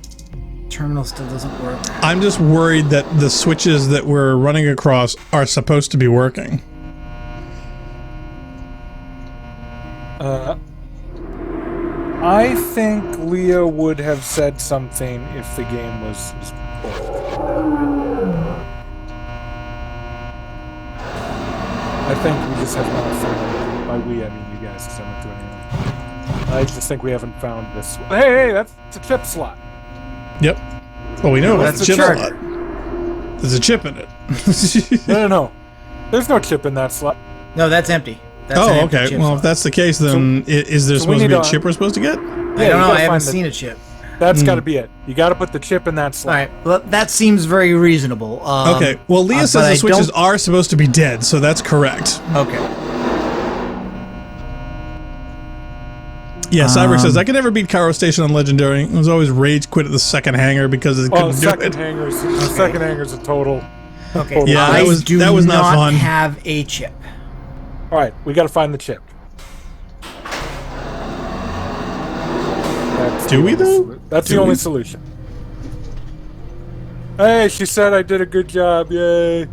Terminal still doesn't work. I'm just worried that the switches that we're running across are supposed to be working. I think Leo would have said something if the game was I think we just have not found, by we I mean you guys, because I'm not doing anything. I just think we haven't found this. Hey, that's a chip slot. Yep. Well, we know that's it's a chip chart. slot. There's a chip in it. No. There's no chip in that slot. No, that's empty. That's an Oh, empty okay. chip Well, slot. if that's the case, then is there supposed to be a chip we're supposed to get? I don't you know. gotta I haven't find seen a chip. That's got to be it. You got to put the chip in that All slot. right. Well, that seems very reasonable. Okay. Well, Leah but says I the switches don't- are supposed to be dead, so that's correct. Okay. Yeah, Cyber says, I can never beat Cairo Station on Legendary. It was always rage quit at the second hangar because it couldn't do second it. second hanger's a total. Okay. Yeah, I that was not fun. have a chip. All right, we got to find the chip. Do we, though? That's the only solution. Hey, she said I did a good job. Yay.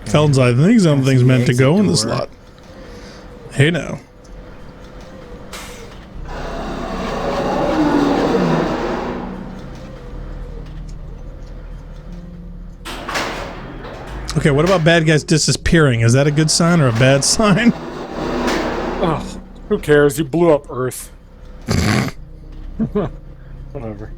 Feld's, I think something's meant to go in the door. slot. Hey, now. Okay, what about bad guys disappearing? Is that a good sign or a bad sign? Ugh, who cares? You blew up Earth. Whatever.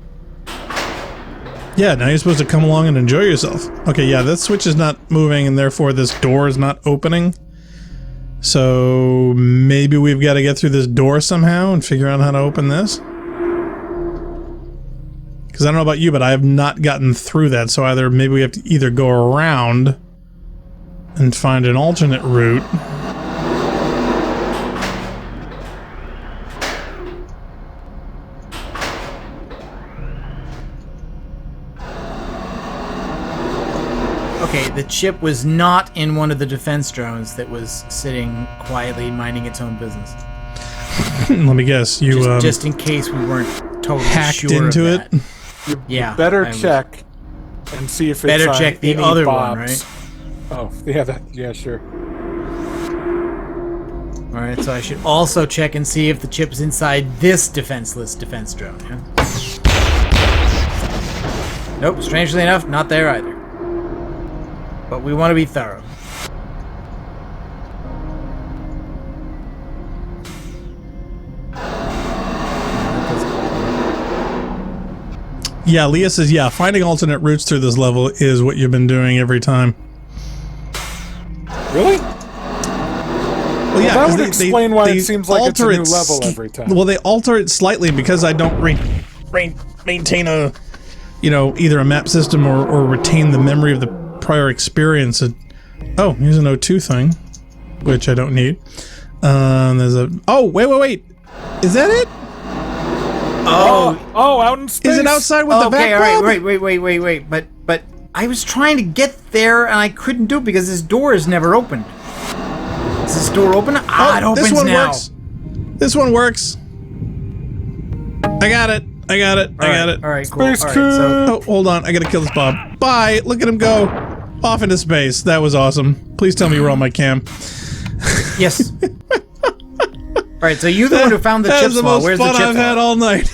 Yeah, now you're supposed to come along and enjoy yourself. Okay, yeah, this switch is not moving and therefore this door is not opening. So maybe we've got to get through this door somehow and figure out how to open this. Because I don't know about you, but I have not gotten through that. So maybe we have to either go around and find an alternate route. Okay, the chip was not in one of the defense drones that was sitting quietly minding its own business. Let me guess, you Just in case we weren't totally hacked sure into of it? that. Yeah. Better I was- check and see if it's Better on check the any other bobs. one, right? Oh, yeah, sure. All right, so I should also check and see if the chip is inside this defenseless defense drone. Yeah? Nope, strangely enough, not there either. But we want to be thorough. Yeah, Leah says, yeah, finding alternate routes through this level is what you've been doing every time. Really? Well, yeah, that 'cause would explain why it seems like it's a new level every time. Well, they alter it slightly because I don't maintain a, either a map system or retain the memory of the prior experience. Oh, here's an O2 thing, which I don't need. There's a... Oh, wait. Is that it? Oh, out in space. Is it outside with the Okay, back? all right, wait. But I was trying to get there and I couldn't do it because this door is never opened. Is this door open? It opens this one now. works. This one works. I got it. I got it. All right, cool. All right, Space so Oh, hold on. I gotta kill this Bob. Bye. Look at him go. Off into space. That was awesome. Please tell me you were on my cam. yes. All right, so you're the one who found the chip That's the slot. most Where's the fun chip I've slot? had all night.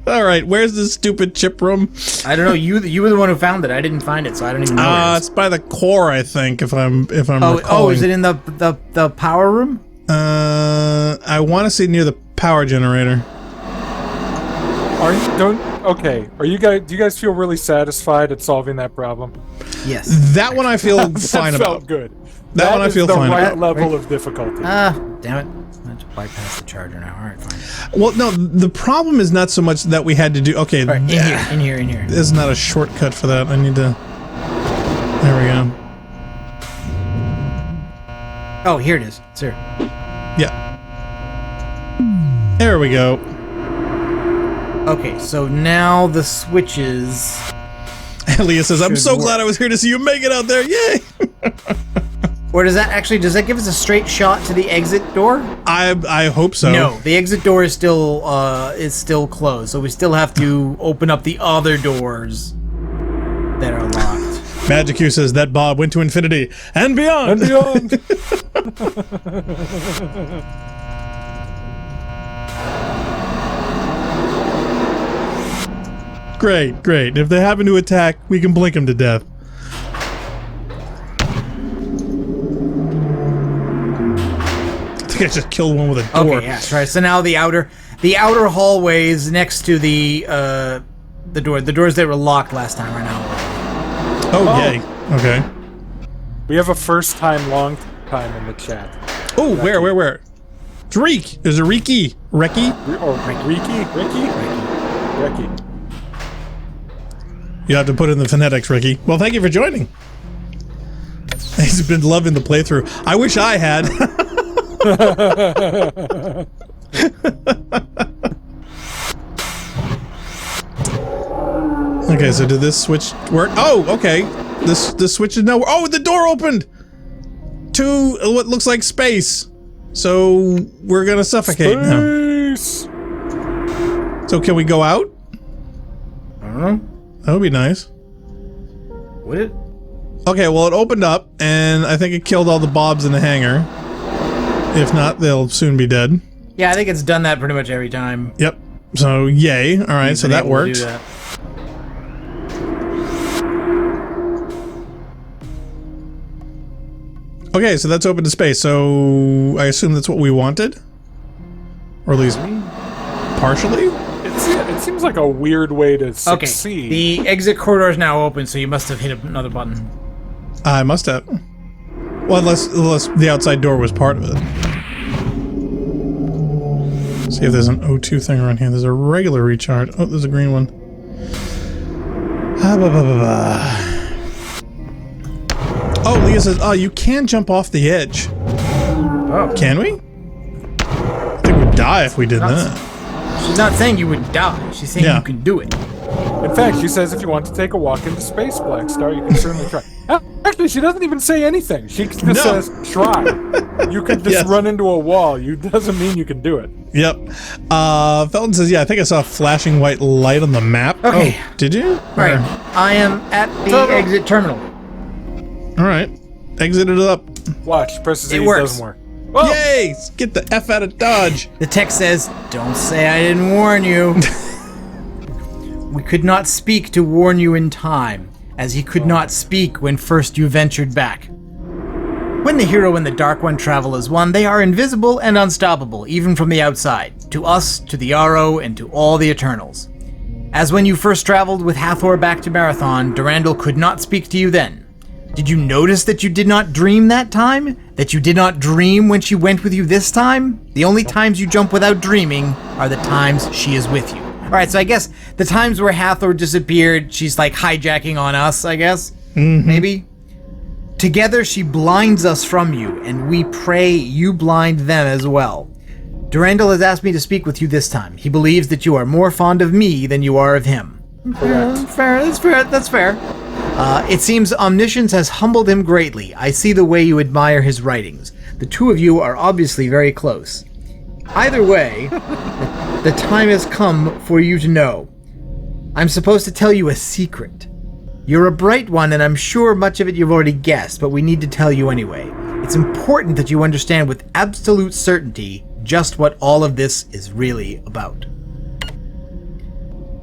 All right, where's this stupid chip room? I don't know. You were the one who found it. I didn't find it, so I don't even know. where it is. It's by the core, I think. If I'm Oh, recalling. is it in the power room? I want to see near the power generator. Are you guys? Do you guys feel really satisfied at solving that problem? Yes. That one I feel fine That about. felt good. That one I feel fine the right about. level of difficulty. Damn it. I have to bypass the charger now. All right, fine. Well, no, the problem is not so much that we had to do. Okay, All right, in here. This is not a shortcut for that. I need to. There we go. Oh, here it is. It's here. Yeah. There we go. Okay, so now the switches. Leah says, "I'm Should so work. glad I was here to see you make it out there. Yay!" Or does that give us a straight shot to the exit door? I hope so. No, the exit door is still closed, so we still have to open up the other doors that are locked. Magic Q says that Bob went to infinity and beyond. And beyond. Great. If they happen to attack, we can blink them to death. I think I just killed one with a door. Okay, yeah, that's right. So now the outer hallways next to the doors that were locked last time are now open. Oh, yay. Okay. We have a first time, long time in the chat. Oh, where? Reek. There's a Reeky. Recky. Or Ricky. You have to put in the phonetics, Ricky. Well, thank you for joining. He's been loving the playthrough. I wish I had. Okay, so did this switch work? Oh, okay. This switch is now. Oh, the door opened to what looks like space. So we're gonna suffocate now. Space! So can we go out? I don't know. That would be nice. Would it? Okay, well, it opened up, and I think it killed all the bobs in the hangar. If not, they'll soon be dead. Yeah, I think it's done that pretty much every time. Yep. So, yay. All right, so that works. Do that. Okay, so that's open to space. So, I assume that's what we wanted? Or at least partially? It seems like a weird way to Okay, succeed. the exit corridor is now open, so you must have hit another button. I must have. Well, unless the outside door was part of it. See if there's an O2 thing around here. There's a regular recharge. Oh, there's a green one. Oh, Leah says, oh, you can jump off the edge. Oh. Can we? I think we'd die if we did that. She's not saying you would die. She's saying you can do it. In fact, she says if you want to take a walk into space, Black Star, you can certainly try. Actually, she doesn't even say anything. She just says, try. You could just run into a wall. Doesn't mean you can do it. Yep. Felton says, yeah, I think I saw a flashing white light on the map. Okay. Oh, did you? Right. I am at the exit terminal. All right. Exited it up. Watch. Press Z. It It works. doesn't work. Oh! Yay! Get the F out of Dodge. The text says, "Don't say I didn't warn you." We could not speak to warn you in time, as he could not speak when first you ventured back. When the hero and the Dark One travel as one, they are invisible and unstoppable, even from the outside, to us, to the Aro, and to all the Eternals. As when you first traveled with Hathor back to Marathon, Durandal could not speak to you then. Did you notice that you did not dream that time? That you did not dream when she went with you this time? The only times you jump without dreaming are the times she is with you. Alright, so I guess the times where Hathor disappeared, she's like hijacking on us, I guess? Maybe? Together she blinds us from you, and we pray you blind them as well. Durandal has asked me to speak with you this time. He believes that you are more fond of me than you are of him. That's fair. It seems omniscience has humbled him greatly. I see the way you admire his writings. The two of you are obviously very close. Either way, the time has come for you to know. I'm supposed to tell you a secret. You're a bright one, and I'm sure much of it you've already guessed, but we need to tell you anyway. It's important that you understand with absolute certainty just what all of this is really about.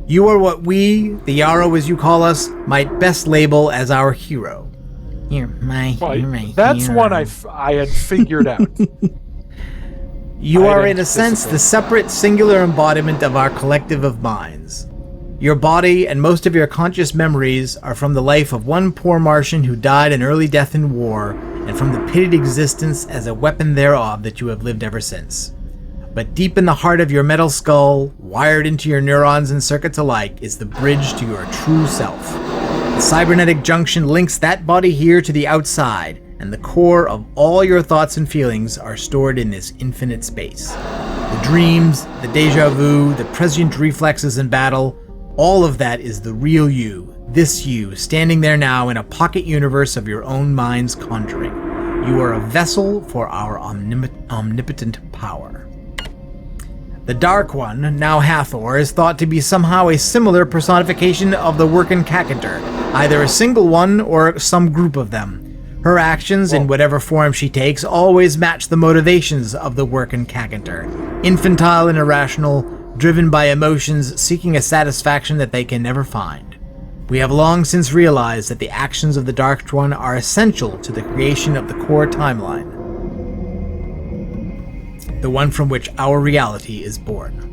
You are what we, the Yarrow as you call us, might best label as our hero. You're my That's hero. one I had figured out. You are, in a sense, the separate, singular embodiment of our collective of minds. Your body and most of your conscious memories are from the life of one poor Martian who died an early death in war, and from the pitted existence as a weapon thereof that you have lived ever since. But deep in the heart of your metal skull, wired into your neurons and circuits alike, is the bridge to your true self. The cybernetic junction links that body here to the outside, and the core of all your thoughts and feelings are stored in this infinite space. The dreams, the deja vu, the prescient reflexes in battle, all of that is the real you, this you, standing there now in a pocket universe of your own mind's conjuring. You are a vessel for our omnipotent power. The Dark One, now Hathor, is thought to be somehow a similar personification of the Workin' Kakator, either a single one or some group of them. Her actions, in whatever form she takes, always match the motivations of the Workin' Kakator. Infantile and irrational, driven by emotions, seeking a satisfaction that they can never find. We have long since realized that the actions of the Dark One are essential to the creation of the core timeline, the one from which our reality is born.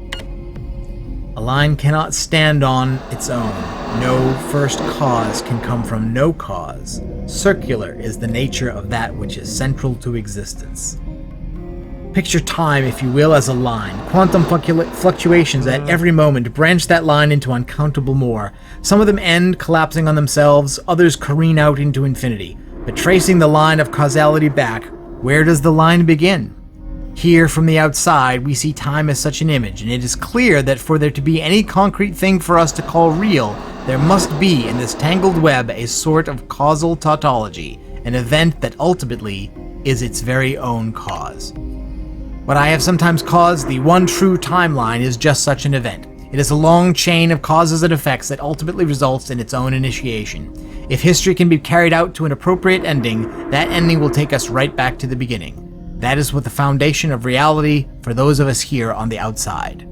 A line cannot stand on its own. No first cause can come from no cause. Circular is the nature of that which is central to existence. Picture time, if you will, as a line. Quantum fluctuations at every moment branch that line into uncountable more. Some of them end, collapsing on themselves, others careen out into infinity. But tracing the line of causality back, where does the line begin? Here, from the outside, we see time as such an image, and it is clear that for there to be any concrete thing for us to call real, there must be, in this tangled web, a sort of causal tautology, an event that ultimately is its very own cause. What I have sometimes called the one true timeline is just such an event. It is a long chain of causes and effects that ultimately results in its own initiation. If history can be carried out to an appropriate ending, that ending will take us right back to the beginning. That is what the foundation of reality for those of us here on the outside.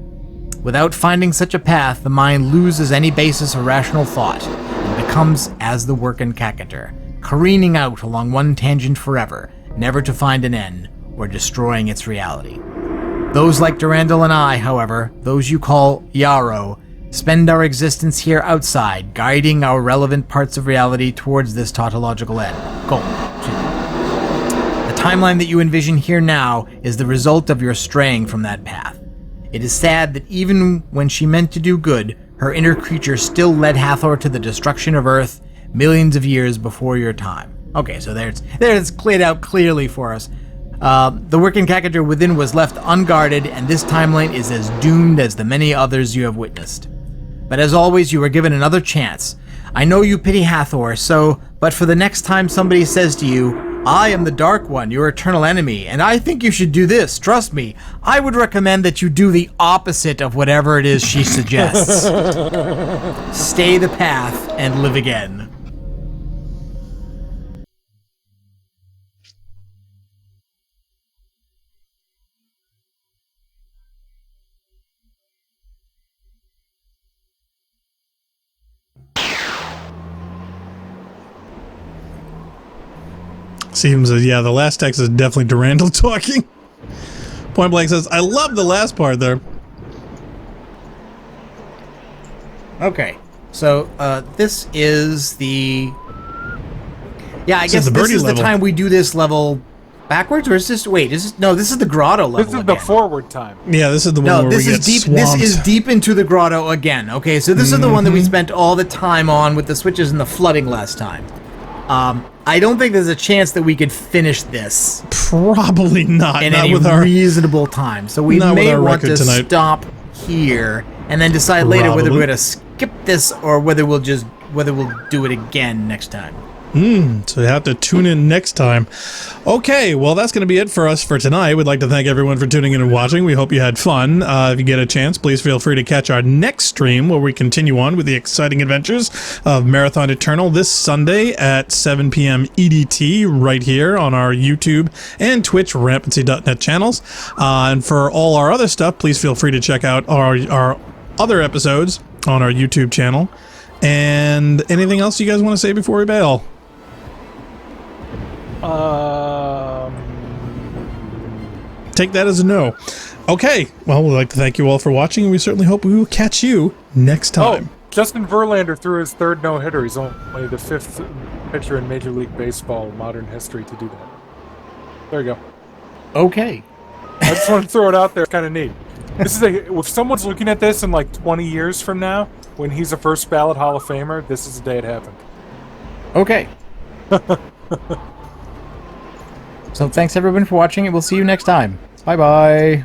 Without finding such a path, the mind loses any basis of rational thought and becomes as the Workin' Kakator, careening out along one tangent forever, never to find an end, or destroying its reality. Those like Durandal and I, however, those you call Yarrow, spend our existence here outside, guiding our relevant parts of reality towards this tautological end. Goal. The timeline that you envision here now is the result of your straying from that path. It is sad that even when she meant to do good, her inner creature still led Hathor to the destruction of Earth millions of years before your time. Okay, so there it's played out clearly for us. The Workin' Kakator within was left unguarded, and this timeline is as doomed as the many others you have witnessed. But as always, you are given another chance. I know you pity Hathor, but for the next time somebody says to you, I am the Dark One, your eternal enemy, and I think you should do this, trust me, I would recommend that you do the opposite of whatever it is she suggests. Stay the path and live again. Seems, yeah, the last text is definitely Durandal talking. Point Blank says, I love the last part there. Okay, so this is the... Yeah, I guess this is the time we do this level backwards, or is this... Wait, no, this is the grotto level. This is the forward time. Yeah, this is the one where we get swamped. This is deep into the grotto again. Okay, so this is the one that we spent all the time on with the switches and the flooding last time. I don't think there's a chance that we could finish this. Probably not. In not any with our reasonable time. So we may want to stop here and then decide later whether we're going to skip this or whether we'll do it again next time. So you have to tune in next time. Okay, well, that's going to be it for us for tonight. We'd like to thank everyone for tuning in and watching. We hope you had fun. If you get a chance, please feel free to catch our next stream where we continue on with the exciting adventures of Marathon Eternal this Sunday at 7 p.m. EDT right here on our YouTube and Twitch Rampancy.net channels. And for all our other stuff, please feel free to check out our other episodes on our YouTube channel. And anything else you guys want to say before we bail? take that as a no. Okay, well, we'd like to thank you all for watching, and we certainly hope we will catch you next time. Oh, Justin Verlander threw his third no-hitter. He's only the 5th pitcher in Major League Baseball modern history to do that. There you go. Okay. I just want to throw it out there. It's kind of neat. This is if someone's looking at this in like 20 years from now, when he's a first ballot Hall of Famer, this is the day it happened. Okay. So thanks everyone for watching, and we'll see you next time. Bye-bye.